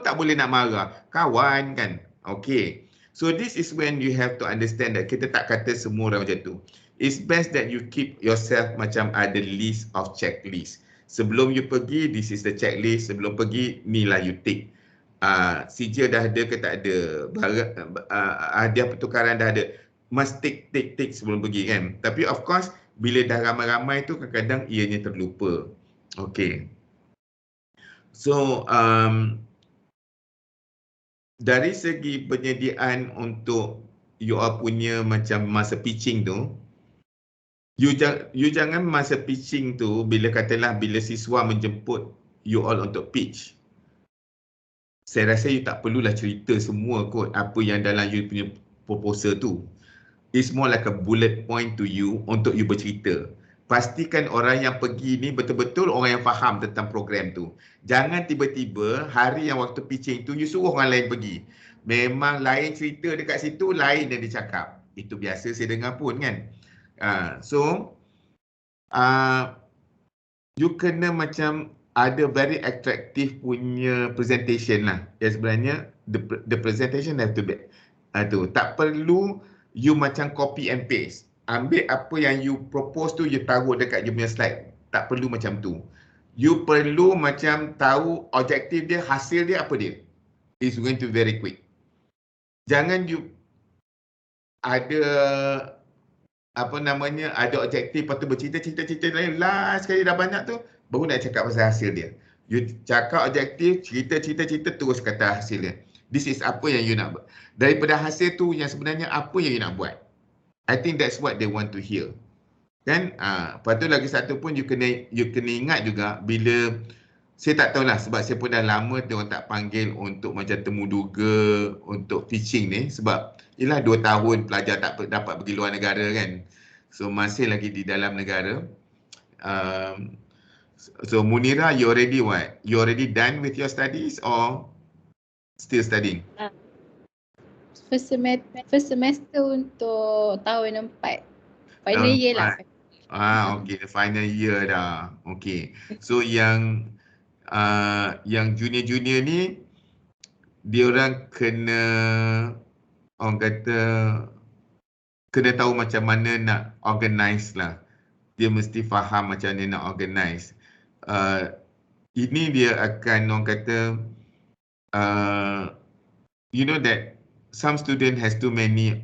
tak boleh nak marah. Kawan kan. Okay. So this is when you have to understand that kita tak kata semua orang macam tu. It's best that you keep yourself macam ada list of checklist. Sebelum you pergi, this is the checklist. Sebelum pergi, ni lah you tick. CJ dah ada ke tak ada, hadiah pertukaran dah ada, must tick sebelum pergi kan. Tapi of course bila dah ramai-ramai tu kadang-kadang ianya terlupa. Okay. So dari segi penyediaan untuk you all punya macam masa pitching tu, you jangan masa pitching tu, bila siswa menjemput you all untuk pitch, saya rasa you tak perlulah cerita semua kot apa yang dalam you punya proposal tu. It's more like a bullet point to you untuk you bercerita. Pastikan orang yang pergi ni betul-betul orang yang faham tentang program tu. Jangan tiba-tiba hari yang waktu pitching tu you suruh orang lain pergi. Memang lain cerita dekat situ, lain yang dia cakap. Itu biasa saya dengar pun kan. You kena macam ada very attractive punya presentation lah. Ya sebenarnya the presentation have to be tak perlu you macam copy and paste. Ambil apa yang you propose tu, you taruh dekat you punya slide. Tak perlu macam tu. You perlu macam tahu objektif dia, hasil dia apa dia. It's going to be very quick. Jangan you ada ada objektif, lepas tu bercerita lain, last sekali dah banyak tu, baru nak cakap pasal hasil dia. You cakap objektif, cerita terus kata hasil dia. This is apa yang you nak buat. Daripada hasil tu yang sebenarnya apa yang you nak buat. I think that's what they want to hear. Kan? Lepas tu lagi satu pun you kena ingat juga, bila saya tak tahulah sebab saya pun dah lama diorang tak panggil untuk macam temuduga untuk teaching ni, sebab ialah 2 tahun pelajar tak dapat pergi luar negara kan. So masih lagi di dalam negara. So Munirah, you already what? You already done with your studies or still studying? First semester untuk tahun 4. Final year lah. Okay, final year dah. Okay. So yang junior-junior ni, diorang kena, orang kata, kena tahu macam mana nak organize lah. Dia mesti faham macam mana nak organize. Ini dia akan, orang kata, you know that some student has too many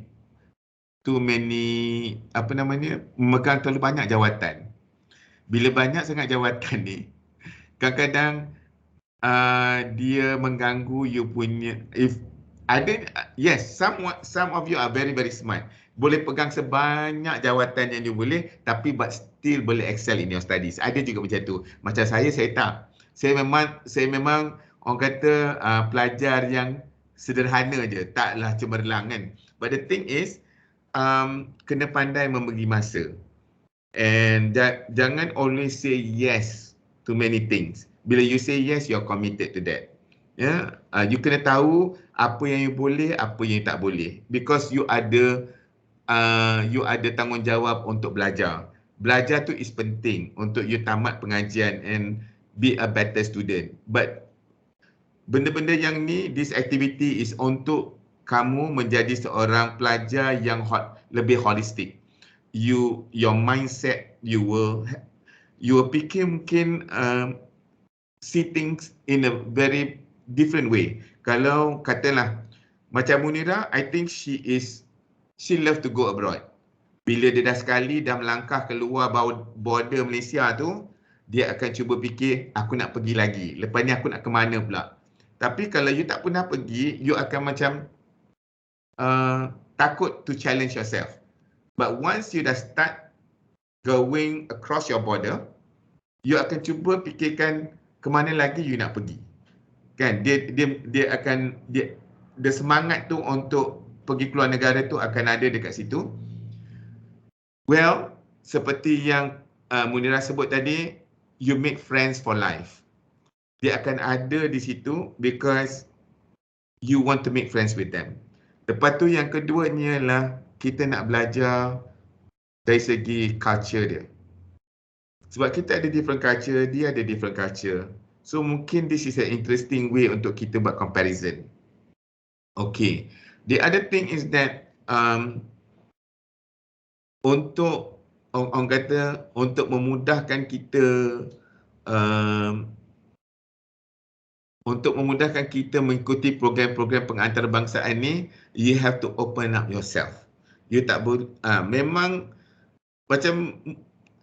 memegang terlalu banyak jawatan. Bila banyak sangat jawatan ni, kadang-kadang dia mengganggu you punya, yes, some of you are very very smart, boleh pegang sebanyak jawatan yang you boleh, tapi but still boleh excel in your studies. Ada juga macam tu. Macam saya tak. Saya memang orang kata pelajar yang sederhana je, taklah cemerlang kan. But the thing is, kena pandai memberi masa. And jangan always say yes to many things. Bila you say yes, you're committed to that. You kena tahu apa yang you boleh, apa yang you tak boleh. Because you ada tanggungjawab untuk belajar. Belajar tu is penting untuk you tamat pengajian and be a better student. But benda-benda yang ni, this activity is untuk kamu menjadi seorang pelajar yang lebih holistik. Your mindset, you will fikir mungkin see things in a very different way. Kalau katalah macam Munirah, I think she love to go abroad. Bila dia dah sekali dah melangkah keluar border Malaysia tu, dia akan cuba fikir, aku nak pergi lagi. Lepas ni aku nak ke mana pula. Tapi kalau you tak pernah pergi, you akan macam takut to challenge yourself. But once you dah start going across your border, you akan cuba fikirkan ke mana lagi you nak pergi. Kan? Dia semangat tu untuk pergi keluar negara tu akan ada dekat situ. Well, seperti yang Munirah sebut tadi, you make friends for life. Dia akan ada di situ because you want to make friends with them. Lepas tu yang keduanya lah, kita nak belajar dari segi culture dia. Sebab kita ada different culture, dia ada different culture. So mungkin this is an interesting way untuk kita buat comparison. Okay. The other thing is that untuk orang kata untuk memudahkan kita mengikuti program-program pengantarbangsaan ni, you have to open up yourself. You tak memang macam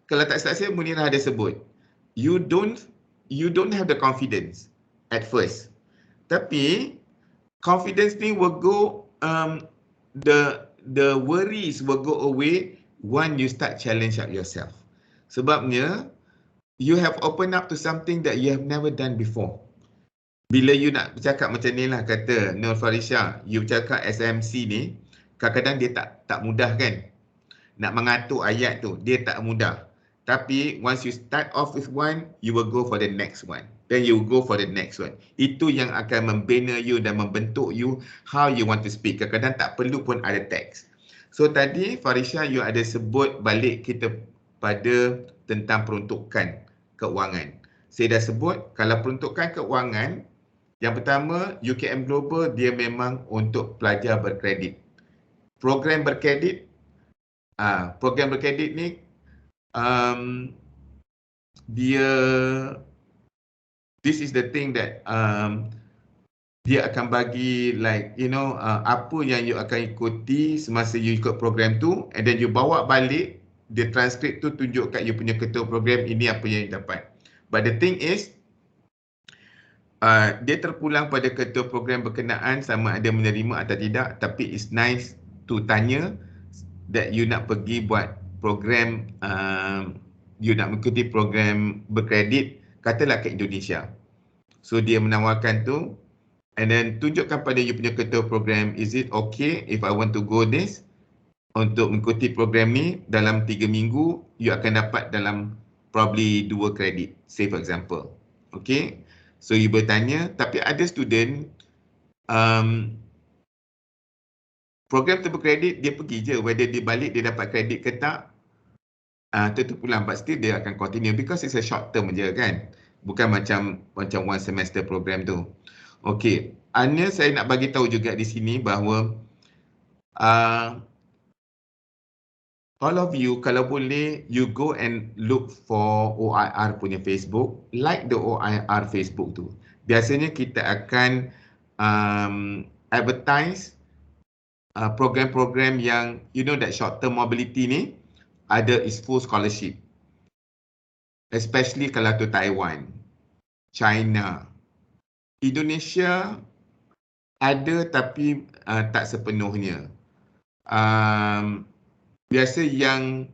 kalau tak salah saya Munirah ada sebut, you don't have the confidence at first. Tapi confidence ni will go the worries will go away when you start challenge up yourself. Sebabnya you have opened up to something that you have never done before. Bila you nak bercakap macam ni lah, kata Nur Farisha, you bercakap SMC ni, kadang-kadang dia tak mudah kan. Nak mengatur ayat tu, dia tak mudah. Tapi once you start off with one, you will go for the next one. Then you go for the next one. Itu yang akan membina you dan membentuk you how you want to speak. Kadang-kadang tak perlu pun ada teks. So tadi Farisha, you ada sebut balik kita pada tentang peruntukan keuangan. Saya dah sebut kalau peruntukan keuangan, yang pertama UKM Global dia memang untuk pelajar berkredit. Program berkredit ni this is the thing that dia akan bagi apa yang you akan ikuti semasa you ikut program tu, and then you bawa balik dia transkrip tu, tunjuk kat you punya ketua program, ini apa yang you dapat. But the thing is dia terpulang pada ketua program berkenaan sama ada menerima atau tidak, tapi it's nice to tanya that you nak pergi buat program, you nak mengikuti program berkredit katalah ke Indonesia. So dia menawarkan tu, and then tunjukkan pada you punya ketua program, is it okay if I want to go this? Untuk mengikuti program ni dalam 3 minggu, you akan dapat dalam probably 2 kredit, say for example. Okay, so you bertanya, tapi ada student program tu berkredit, dia pergi je, whether dia balik dia dapat kredit ke tak, tu pulang, but still dia akan continue because it's a short term je kan. Bukan macam one semester program tu. Okey, saya nak bagi tahu juga di sini bahawa all of you kalau boleh you go and look for OIR punya Facebook, like the OIR Facebook tu. Biasanya kita akan advertise program-program yang that short term mobility ni ada is full scholarship. Especially kalau tu Taiwan, China, Indonesia ada tapi tak sepenuhnya. Biasa yang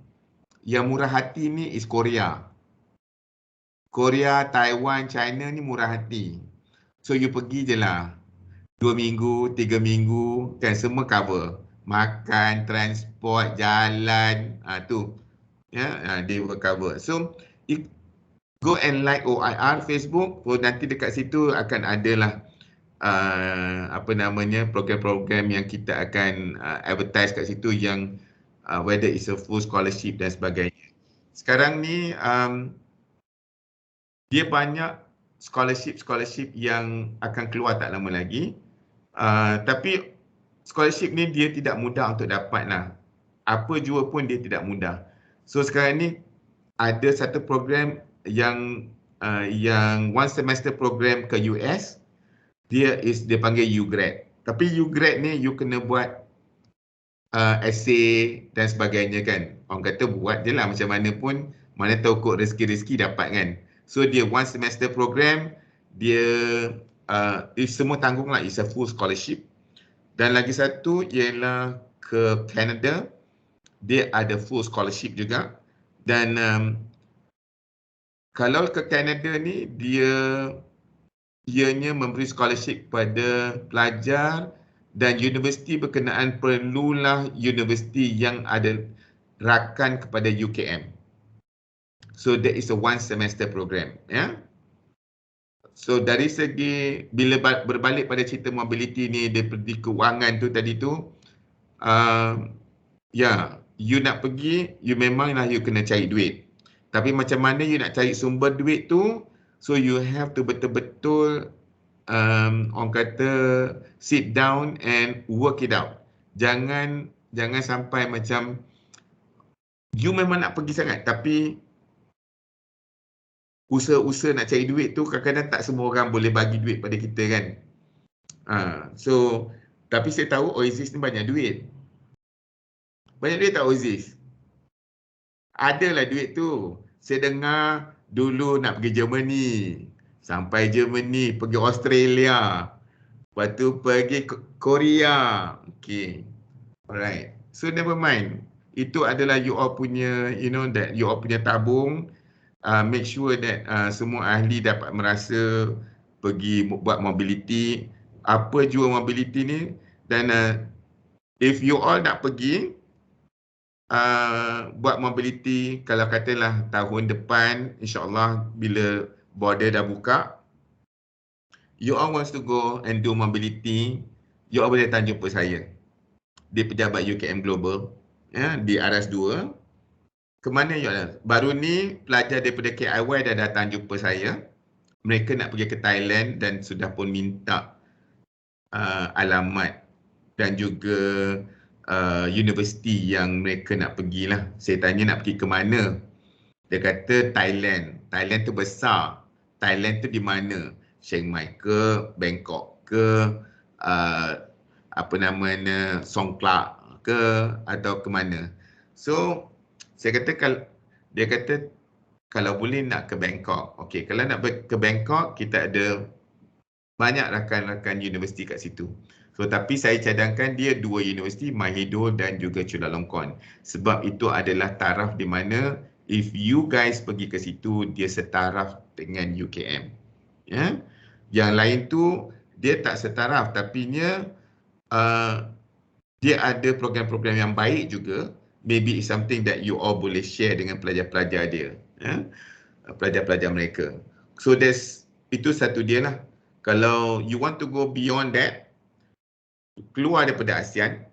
murah hati ni is Korea. Korea, Taiwan, China ni murah hati. So you pergi je lah. 2 minggu, 3 minggu, kan semua cover. Makan, transport, jalan, tu. They will cover. So go and like OIR Facebook, nanti dekat situ akan adalah program-program yang kita akan advertise kat situ yang whether it's a full scholarship dan sebagainya. Sekarang ni dia banyak scholarship yang akan keluar tak lama lagi, tapi scholarship ni dia tidak mudah untuk dapat lah. Apa jua pun dia tidak mudah. So sekarang ni ada satu program yang yang one semester program ke US, dia panggil UGrad. Tapi UGrad ni you kena buat essay dan sebagainya kan. Orang kata buat je lah macam mana pun, mana tahu kot rezeki-rezeki dapat kan. So dia one semester program, dia semua tanggung lah, it's a full scholarship. Dan lagi satu ialah ke Canada, dia ada full scholarship juga. Dan kalau ke Canada ni, ianya memberi scholarship kepada pelajar dan universiti berkenaan, perlulah universiti yang ada rakan kepada UKM. So that is a one semester program, ya. So dari segi bila berbalik pada cerita mobility ni daripada kewangan tu tadi tu, you nak pergi, you memanglah you kena cari duit. Tapi macam mana you nak cari sumber duit tu, so you have to betul-betul orang kata sit down and work it out. Jangan sampai macam you memang nak pergi sangat tapi usaha-usaha nak cari duit tu kadang-kadang tak semua orang boleh bagi duit pada kita kan. So tapi saya tahu Oasis ni banyak duit. Banyak duit tak Oasis? Adalah duit tu. Saya dengar dulu nak pergi Germany. Sampai Germany, pergi Australia. Lepas tu pergi Korea. Okay. Alright. So never mind. Itu adalah you all punya, that you all punya tabung. Make sure that semua ahli dapat merasa pergi buat mobility. Apa jua mobility ni. Dan if you all nak pergi buat mobility, kalau katalah tahun depan, insyaAllah bila border dah buka, you all wants to go and do mobility, you all boleh datang jumpa saya di pejabat UKM Global, di Aras 2. Kemana you all? Baru ni pelajar daripada KIY dah datang jumpa saya. Mereka nak pergi ke Thailand dan sudah pun minta alamat dan juga universiti yang mereka nak pergilah. Saya tanya nak pergi ke mana? Dia kata Thailand. Thailand tu besar. Thailand tu di mana? Chiang Mai ke, Bangkok ke, Songkla ke, atau ke mana? So dia kata kalau boleh nak ke Bangkok. Okey, kalau nak ke Bangkok, kita ada banyak rakan-rakan universiti kat situ. So tapi saya cadangkan dia dua universiti, Mahidol dan juga Chulalongkorn. Sebab itu adalah taraf di mana if you guys pergi ke situ, dia setaraf dengan UKM. Ya. Yang lain tu dia tak setaraf, tapi dia ada program-program yang baik juga. Maybe it's something that you all boleh share dengan pelajar-pelajar dia, pelajar-pelajar mereka. So itu satu dia lah. Kalau you want to go beyond that, keluar daripada ASEAN,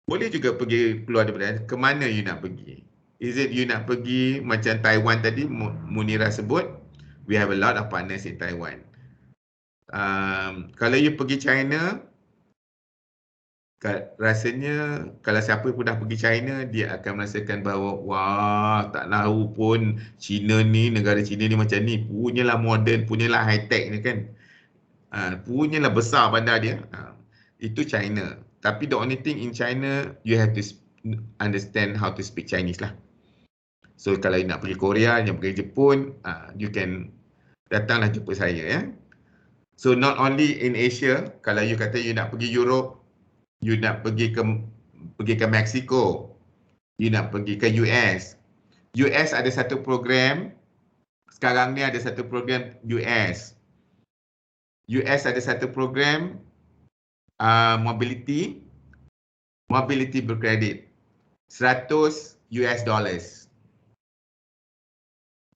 boleh juga pergi keluar daripada ASEAN. Kemana you nak pergi? Is it you nak pergi macam Taiwan tadi, Munira sebut, we have a lot of partners in Taiwan. Kalau you pergi China, rasanya kalau siapa pun dah pergi China, dia akan merasakan bahawa wah, tak tahu pun negara China ni macam ni, punyalah moden, punyalah high tech ni kan. Punyalah besar bandar dia. Itu China. Tapi the only thing in China, you have to understand how to speak Chinese lah. So kalau you nak pergi Korea, you nak pergi Jepun, you can datanglah jumpa saya ya. So not only in Asia, kalau you kata you nak pergi Europe, you nak pergi ke Mexico, you nak pergi ke US. US ada satu program, sekarang ni ada satu program US ada satu program mobility berkredit $100.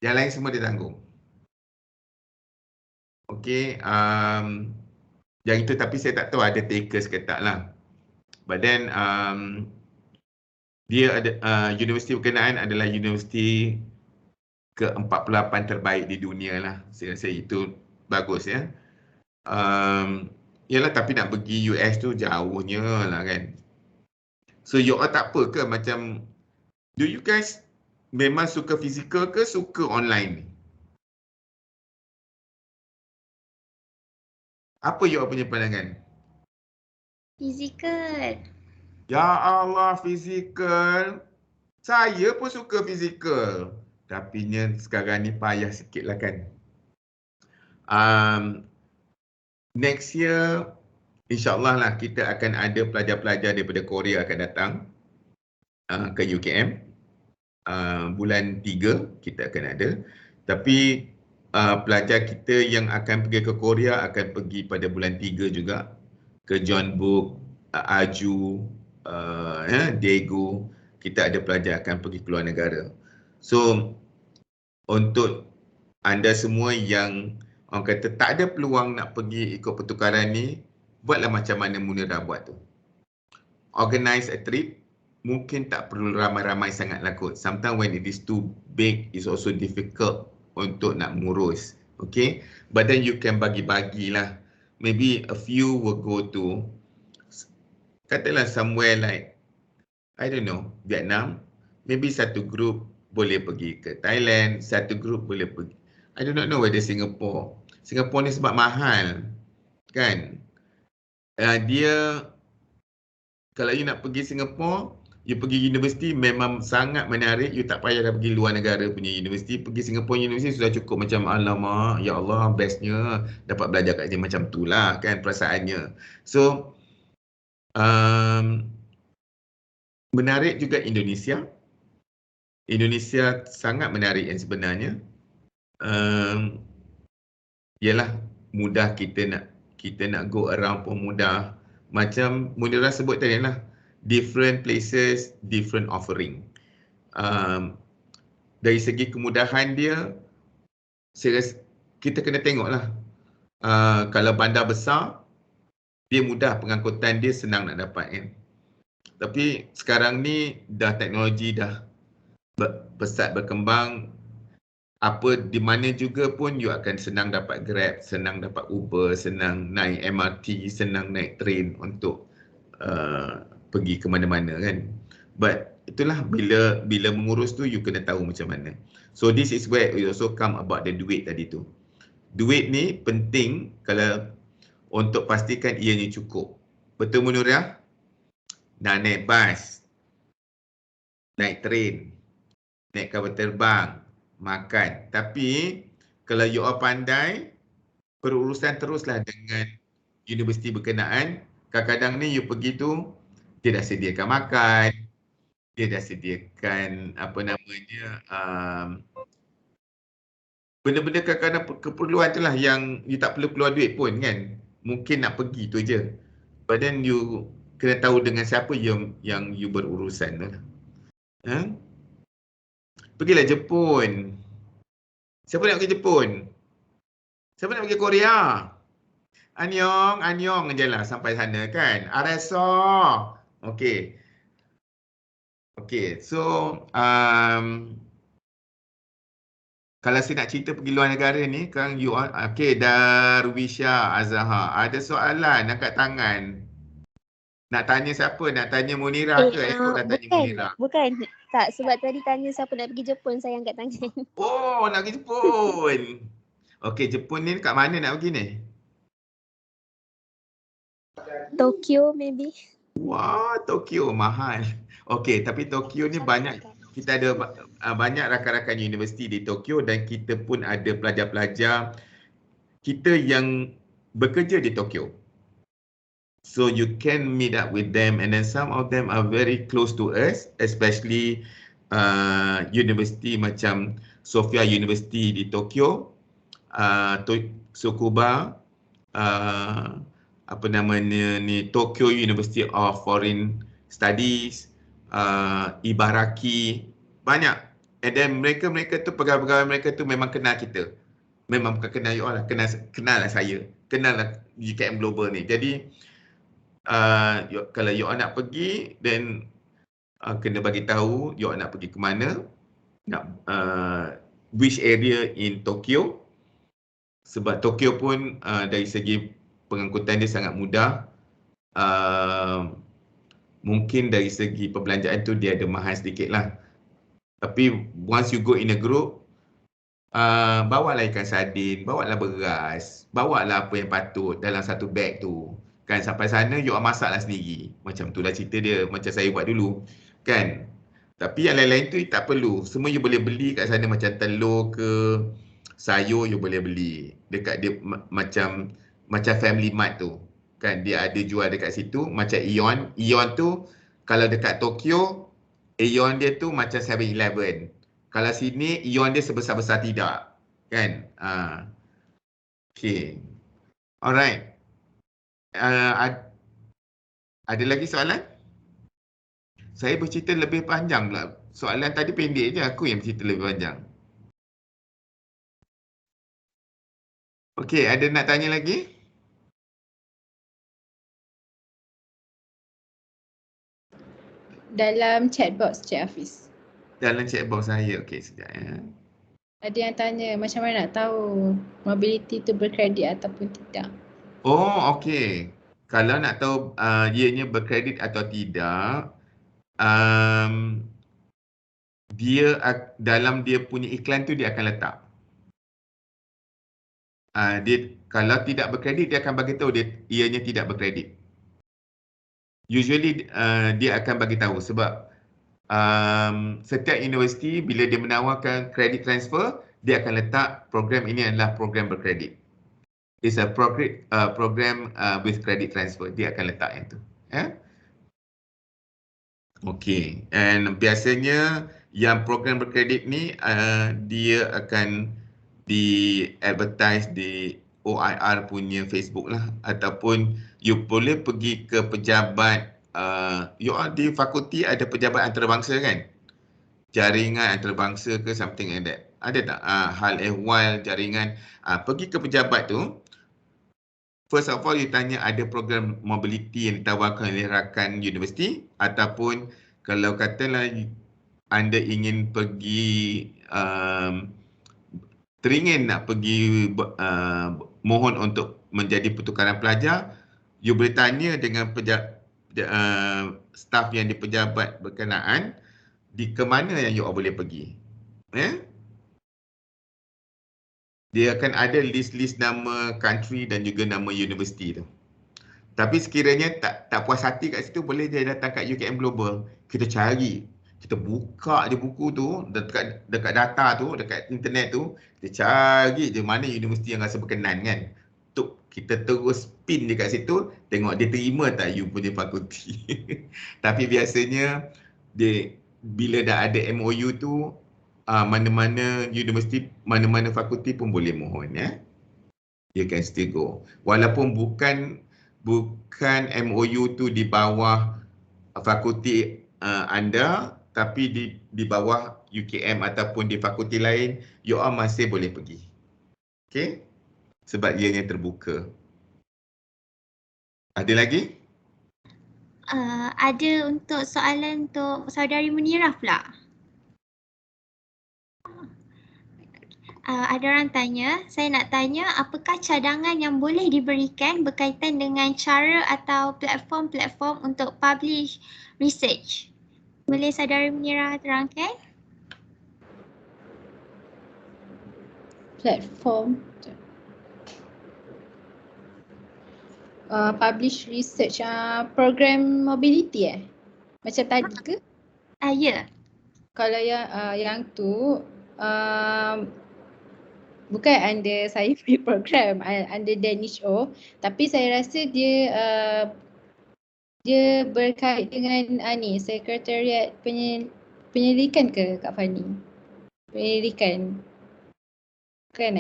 Yang lain semua ditanggung. Okey, yang itu tapi saya tak tahu ada takers ke tak lah. But then dia ada universiti berkenaan adalah universiti ke-48 terbaik di dunia lah. Saya rasa itu bagus ya. Yalah, tapi nak pergi US tu jauhnya lah kan. So you all tak apa ke macam, do you guys memang suka fizikal ke suka online ni? Apa you all punya pandangan? Fizikal. Ya Allah, fizikal. Saya pun suka fizikal. Tapi sekarang ni payah sikit lah kan. Next year, InsyaAllah lah kita akan ada pelajar-pelajar daripada Korea akan datang ke UKM. Bulan 3 kita akan ada. Tapi pelajar kita yang akan pergi ke Korea akan pergi pada bulan 3 juga. Ke John Book, Aju, Daegu. Kita ada pelajar akan pergi ke luar negara. So, untuk anda semua yang orang kata tak ada peluang nak pergi ikut pertukaran ni, buatlah macam mana Munirah buat tu. Organize a trip, mungkin tak perlu ramai-ramai sangat lah kot. Sometimes when it is too big, it's also difficult untuk nak mengurus. Okay, but then you can bagi-bagilah. Maybe a few will go to, katalah somewhere like, I don't know, Vietnam. Maybe satu group boleh pergi ke Thailand, satu group boleh pergi. I do not know whether Singapore. Singapore ni sebab mahal, kan? Dia, kalau you nak pergi Singapore, you pergi universiti memang sangat menarik. You tak payah dah pergi luar negara punya universiti. Pergi Singapore universiti sudah cukup macam alamak, ya Allah, bestnya dapat belajar kat dia macam tu lah kan perasaannya. So, menarik juga Indonesia. Indonesia sangat menarik yang sebenarnya. Ialah mudah kita nak go around pun mudah. Macam Munirah sebut tadi lah, different places, different offering. Dari segi kemudahan dia, saya rasa kita kena tengok lah. Kalau bandar besar, dia mudah, pengangkutan dia senang nak dapat kan. Tapi sekarang ni dah teknologi dah pesat berkembang. Apa di mana juga pun you akan senang dapat Grab, senang dapat Uber, senang naik MRT, senang naik train untuk pergi ke mana-mana kan. But itulah bila mengurus tu you kena tahu macam mana. So this is where it also come about the duit tadi tu. Duit ni penting kalau untuk pastikan ianya cukup. Betul Munirah? Nak naik bas, naik train, naik kapal terbang, makan. Tapi kalau you all pandai, berurusan teruslah dengan universiti berkenaan. Kadang-kadang ni you pergi tu, dia dah sediakan makan, dia dah sediakan apa namanya, benda-benda kadang-kadang keperluan tu lah yang you tak perlu keluar duit pun kan. Mungkin nak pergi tu je. But then you kena tahu dengan siapa yang you berurusan tu lah. Pergilah Jepun. Siapa nak pergi Jepun? Siapa nak pergi Korea? Annyeong je lah sampai sana kan. Areso. Okay. Okay, so kalau saya nak cerita pergi luar negara ni, kan you all, okay, Darwisha Azhar. Ada soalan angkat tangan. Nak tanya siapa? Nak tanya Munirah ke? Esok nak tanya Munirah. Bukan. Tak, sebab tadi tanya siapa nak pergi Jepun, saya angkat tangan. Oh, nak pergi Jepun. Okey, Jepun ni kat mana nak pergi ni? Tokyo maybe. Wah, Tokyo mahal. Okey, tapi Tokyo ni banyak, kita ada banyak rakan-rakan universiti di Tokyo dan kita pun ada pelajar-pelajar kita yang bekerja di Tokyo. So you can meet up with them and then some of them are very close to us, especially university macam Sophia University di Tokyo, Tsukuba, apa namanya ni, Tokyo University of Foreign Studies, Ibaraki, banyak. And then mereka tu, pegawai-pegawai mereka tu memang kenal kita. Memang bukan kenal you all lah, kenal lah saya. Kenal lah UKM Global ni. Jadi kalau you all nak pergi, then kena bagi tahu you all nak pergi ke mana, nak which area in Tokyo. Sebab Tokyo pun dari segi pengangkutan dia sangat mudah. Mungkin dari segi perbelanjaan tu dia ada mahal sedikit lah. Tapi once you go in a group, bawalah ikan sardin, bawalah beras, bawalah apa yang patut dalam satu beg tu. Kan sampai sana you masaklah sendiri. Macam tu lah cerita dia, macam saya buat dulu. Kan? Tapi yang lain-lain tu tak perlu. Semua you boleh beli kat sana macam telur ke, sayur you boleh beli. Dekat dia macam Family Mart tu. Kan dia ada jual dekat situ macam Aeon. Aeon tu kalau dekat Tokyo, Aeon dia tu macam 7-Eleven. Kalau sini Aeon dia sebesar-besar tidak. Kan? Okay. Alright. Ada lagi soalan? Saya bercerita lebih panjang pula. Soalan tadi pendek je, aku yang bercerita lebih panjang. Okey, ada nak tanya lagi? Dalam chat box Cik Hafiz. Dalam chat box saya. Okey, sekejap ya. Ada yang tanya macam mana nak tahu mobility tu berkredit ataupun tidak. Oh, okey. Kalau nak tahu ianya berkredit atau tidak, dia dalam dia punya iklan tu dia akan letak. Dia kalau tidak berkredit dia akan bagi tahu dia ianya tidak berkredit. Usually dia akan bagi tahu sebab setiap universiti bila dia menawarkan credit transfer, dia akan letak program ini adalah program berkredit. It's a program with credit transfer. Dia akan letak yang tu. Okay. And biasanya yang program berkredit ni dia akan di-advertise di OIR punya Facebook lah. Ataupun you boleh pergi ke pejabat, you di fakulti ada pejabat antarabangsa kan? Jaringan antarabangsa ke something like that. Ada tak hal ehwal jaringan? Pergi ke pejabat tu. First of all, you tanya ada program mobility yang ditawarkan oleh rakan universiti ataupun kalau katalah anda ingin pergi teringin nak pergi mohon untuk menjadi pertukaran pelajar, you boleh tanya dengan staf yang di pejabat berkenaan di ke mana yang you boleh pergi. Dia akan ada list-list nama country dan juga nama universiti tu. Tapi sekiranya tak puas hati kat situ, boleh dia datang kat UKM Global. Kita cari, kita buka je buku tu dekat data tu, dekat internet tu, kita cari je mana universiti yang rasa berkenan kan. Kita terus pin je kat situ, tengok dia terima tak you punya fakulti. Tapi biasanya bila dah ada MOU tu, mana-mana universiti, mana-mana fakulti pun boleh mohon ya. You can still go. Walaupun bukan MOU tu di bawah fakulti anda, tapi di bawah UKM ataupun di fakulti lain, you all masih boleh pergi. Okay? Sebab ianya terbuka. Ada lagi? Ada untuk soalan untuk saudari Munirah pula. Ada orang tanya, saya nak tanya apakah cadangan yang boleh diberikan berkaitan dengan cara atau platform-platform untuk publish research? Boleh saudari Munirah terangkan? Platform publish research program mobility macam tadi ke? Ya. Kalau yang tu bukan under saya punya program, under Danish O, tapi saya rasa dia berkait dengan Sekretariat Penyelidikan ke Kak Fani? Penyelidikan. Kan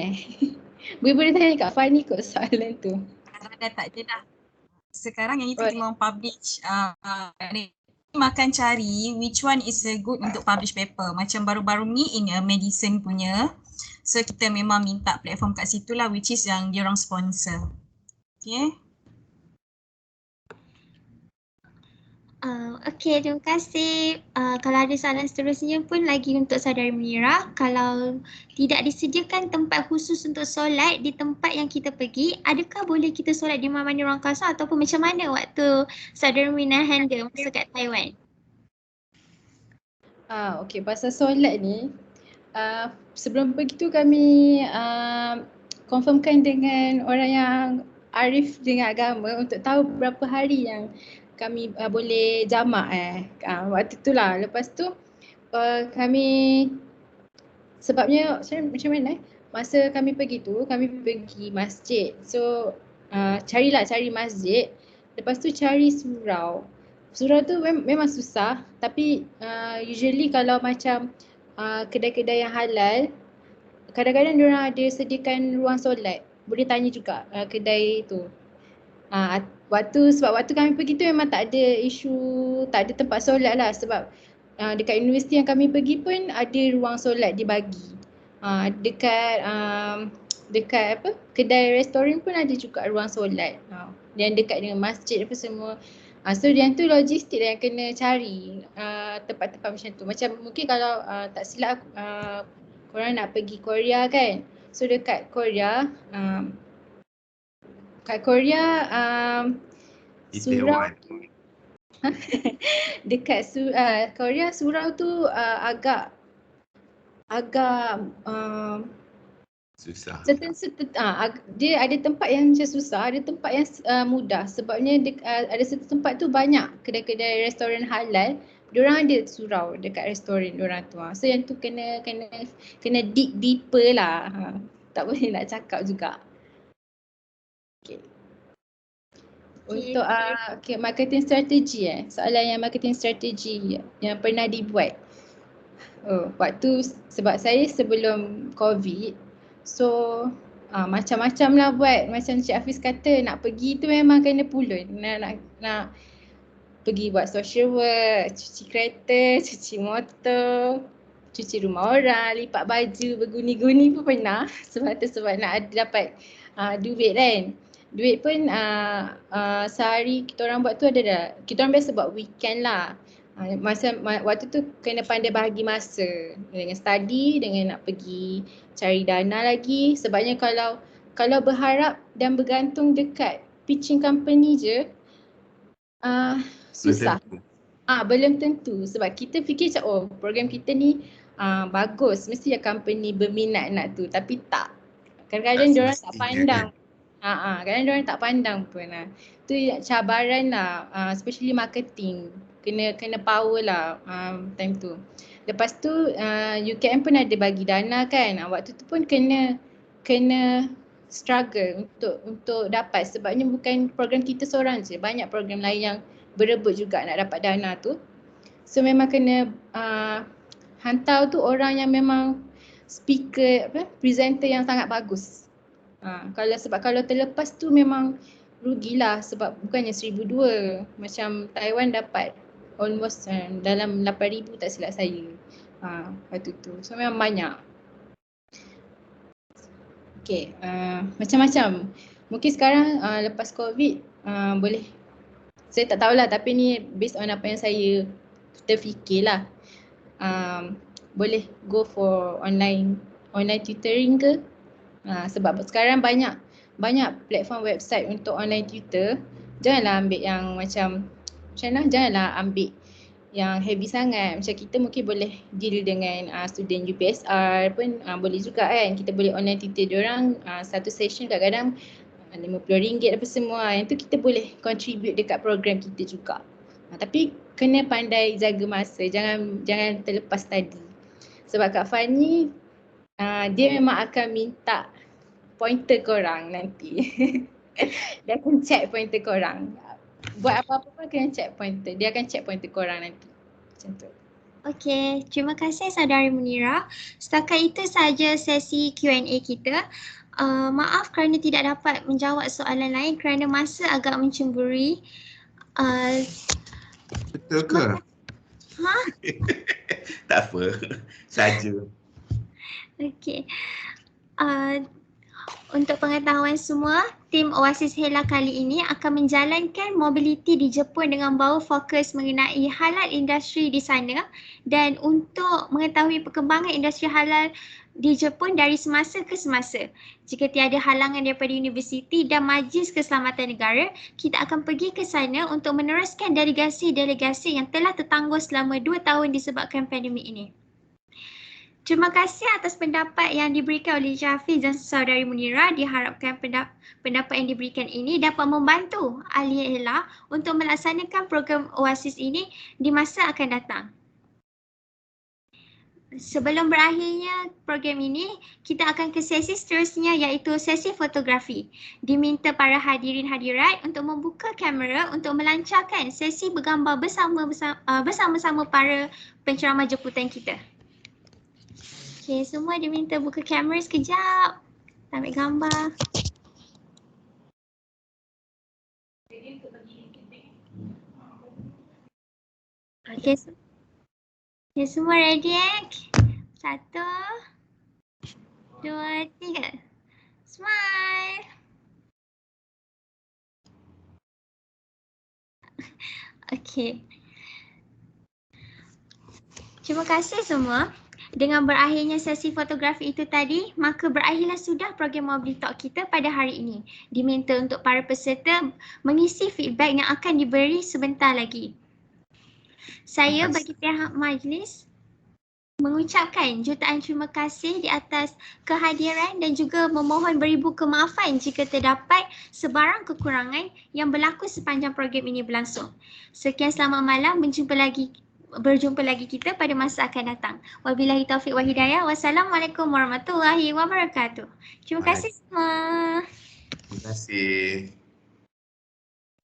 boleh tanya Kak Fani kot soalan tu. Dah tak je dah. Sekarang yang itu memang publish makan cari which one is good untuk publish paper. Macam baru-baru ni in medicine punya. So kita memang minta platform kat situ lah which is yang diorang sponsor. Okay. Okey, terima kasih. Kalau ada soalan seterusnya pun lagi untuk saudari Munirah. Kalau tidak disediakan tempat khusus untuk solat di tempat yang kita pergi, adakah boleh kita solat di mana-mana ruang kosong ataupun macam mana waktu saudari Munirah handle masa kat Taiwan? Okey, pasal solat ni, sebelum begitu kami confirmkan dengan orang yang arif dengan agama untuk tahu berapa hari yang kami boleh jamak waktu itulah. Lepas tu kami sebabnya macam mana masa kami pergi tu kami pergi masjid. So cari masjid, lepas tu cari surau. Surau tu memang susah, tapi usually kalau macam kedai-kedai yang halal, kadang-kadang diorang ada sediakan ruang solat. Boleh tanya juga kedai tu. Sebab waktu kami pergi tu memang tak ada isu, tak ada tempat solat lah, sebab dekat universiti yang kami pergi pun ada ruang solat dibagi. Dekat apa, kedai restoran pun ada juga ruang solat. Dan dekat dengan masjid apa semua. So yang tu logistik yang kena cari tempat-tempat macam tu. Macam mungkin kalau tak silap korang nak pergi Korea kan. So dekat Korea surau dekat Korea surau tu agak susah. Dia ada tempat yang macam susah, ada tempat yang mudah. Sebabnya ada satu tempat tu banyak kedai-kedai restoran halal, diorang ada surau dekat restoran diorang tu. So yang tu kena dig deeper lah. Tak boleh nak cakap juga. Okay. Untuk marketing strategi soalan yang marketing strategi yang pernah dibuat. Waktu sebab saya sebelum COVID, so macam-macam lah buat. Macam Cik Hafiz kata, nak pergi tu memang kena pulun. Nak pergi buat social work, cuci kereta, cuci motor, cuci rumah orang, lipat baju, berguni-guni pun pernah. Sebab nak dapat duit kan. Duit pun sehari kita orang buat tu kita orang biasa buat weekend lah. Waktu tu kena pandai bahagi masa dengan study, dengan nak pergi cari dana lagi. Sebabnya kalau berharap dan bergantung dekat pitching company je susah. Belum tentu. Sebab kita fikir macam program kita ni bagus, mesti company berminat nak tu, tapi tak. Kadang-kadang diorang tak pandang. Kadang diorang tak pandang pun. Tu cabaran lah, especially marketing. Kena power lah time tu. Lepas tu UKM pun ada bagi dana kan. Waktu tu pun kena struggle untuk dapat, sebabnya bukan program kita seorang je. Banyak program lain yang berebut juga nak dapat dana tu. So memang kena hantar tu orang yang memang speaker, presenter yang sangat bagus. Kalau terlepas tu memang rugilah, sebab bukannya 1,200. Macam Taiwan dapat almost dalam 8,000 tak silap saya. Waktu tu. So memang banyak. Okay, macam-macam. Mungkin sekarang lepas COVID boleh, saya tak tahulah, tapi ni based on apa yang saya terfikirlah. Boleh go for online tutoring ke? Sebab sekarang banyak platform website untuk online tutor. Janganlah ambil yang macam mana, janganlah ambil yang heavy sangat. Macam kita mungkin boleh deal dengan student UPSR pun boleh juga kan. Kita boleh online tutor diorang satu session kadang-kadang RM50 apa semua. Yang tu kita boleh contribute dekat program kita juga. Tapi kena pandai jaga masa, jangan terlepas tadi. Sebab Kak Fani dia memang akan minta pointer korang nanti. Dia akan check pointer korang. Buat apa-apa pun kena check pointer. Dia akan check pointer korang nanti. Macam tu. Okey, terima kasih Saudari Munira. Setakat itu sahaja sesi Q&A kita. Maaf kerana tidak dapat menjawab soalan lain kerana masa agak mencemburi. Betul ke? Tak apa, saja. Okey. Untuk pengetahuan semua, tim Oasis Hela kali ini akan menjalankan mobiliti di Jepun dengan bawa fokus mengenai halal industri di sana, dan untuk mengetahui perkembangan industri halal di Jepun dari semasa ke semasa. Jika tiada halangan daripada universiti dan Majlis Keselamatan Negara, kita akan pergi ke sana untuk meneruskan delegasi-delegasi yang telah tertangguh selama 2 tahun disebabkan pandemik ini. Terima kasih atas pendapat yang diberikan oleh Syafiq dan saudari Munira. Diharapkan pendapat yang diberikan ini dapat membantu ahli ELA untuk melaksanakan program OASIS ini di masa akan datang. Sebelum berakhirnya program ini, kita akan ke sesi seterusnya iaitu sesi fotografi. Diminta para hadirin hadirat untuk membuka kamera untuk melancarkan sesi bergambar bersama-sama para penceramah jemputan kita. Okey, semua diminta buka kamera sekejap. Ambil gambar. Okey, semua ready eh? 1, 2, 3. Smile. Okey. Terima kasih semua. Dengan berakhirnya sesi fotografi itu tadi, maka berakhirlah sudah program Mobility Talk kita pada hari ini. Diminta untuk para peserta mengisi feedback yang akan diberi sebentar lagi. Saya bagi pihak majlis mengucapkan jutaan terima kasih di atas kehadiran dan juga memohon beribu kemaafan jika terdapat sebarang kekurangan yang berlaku sepanjang program ini berlangsung. Sekian, selamat malam, berjumpa lagi kita pada masa akan datang. Wabillahi taufiq wal hidayah. Wassalamualaikum warahmatullahi wabarakatuh. Terima kasih semua. Terima kasih.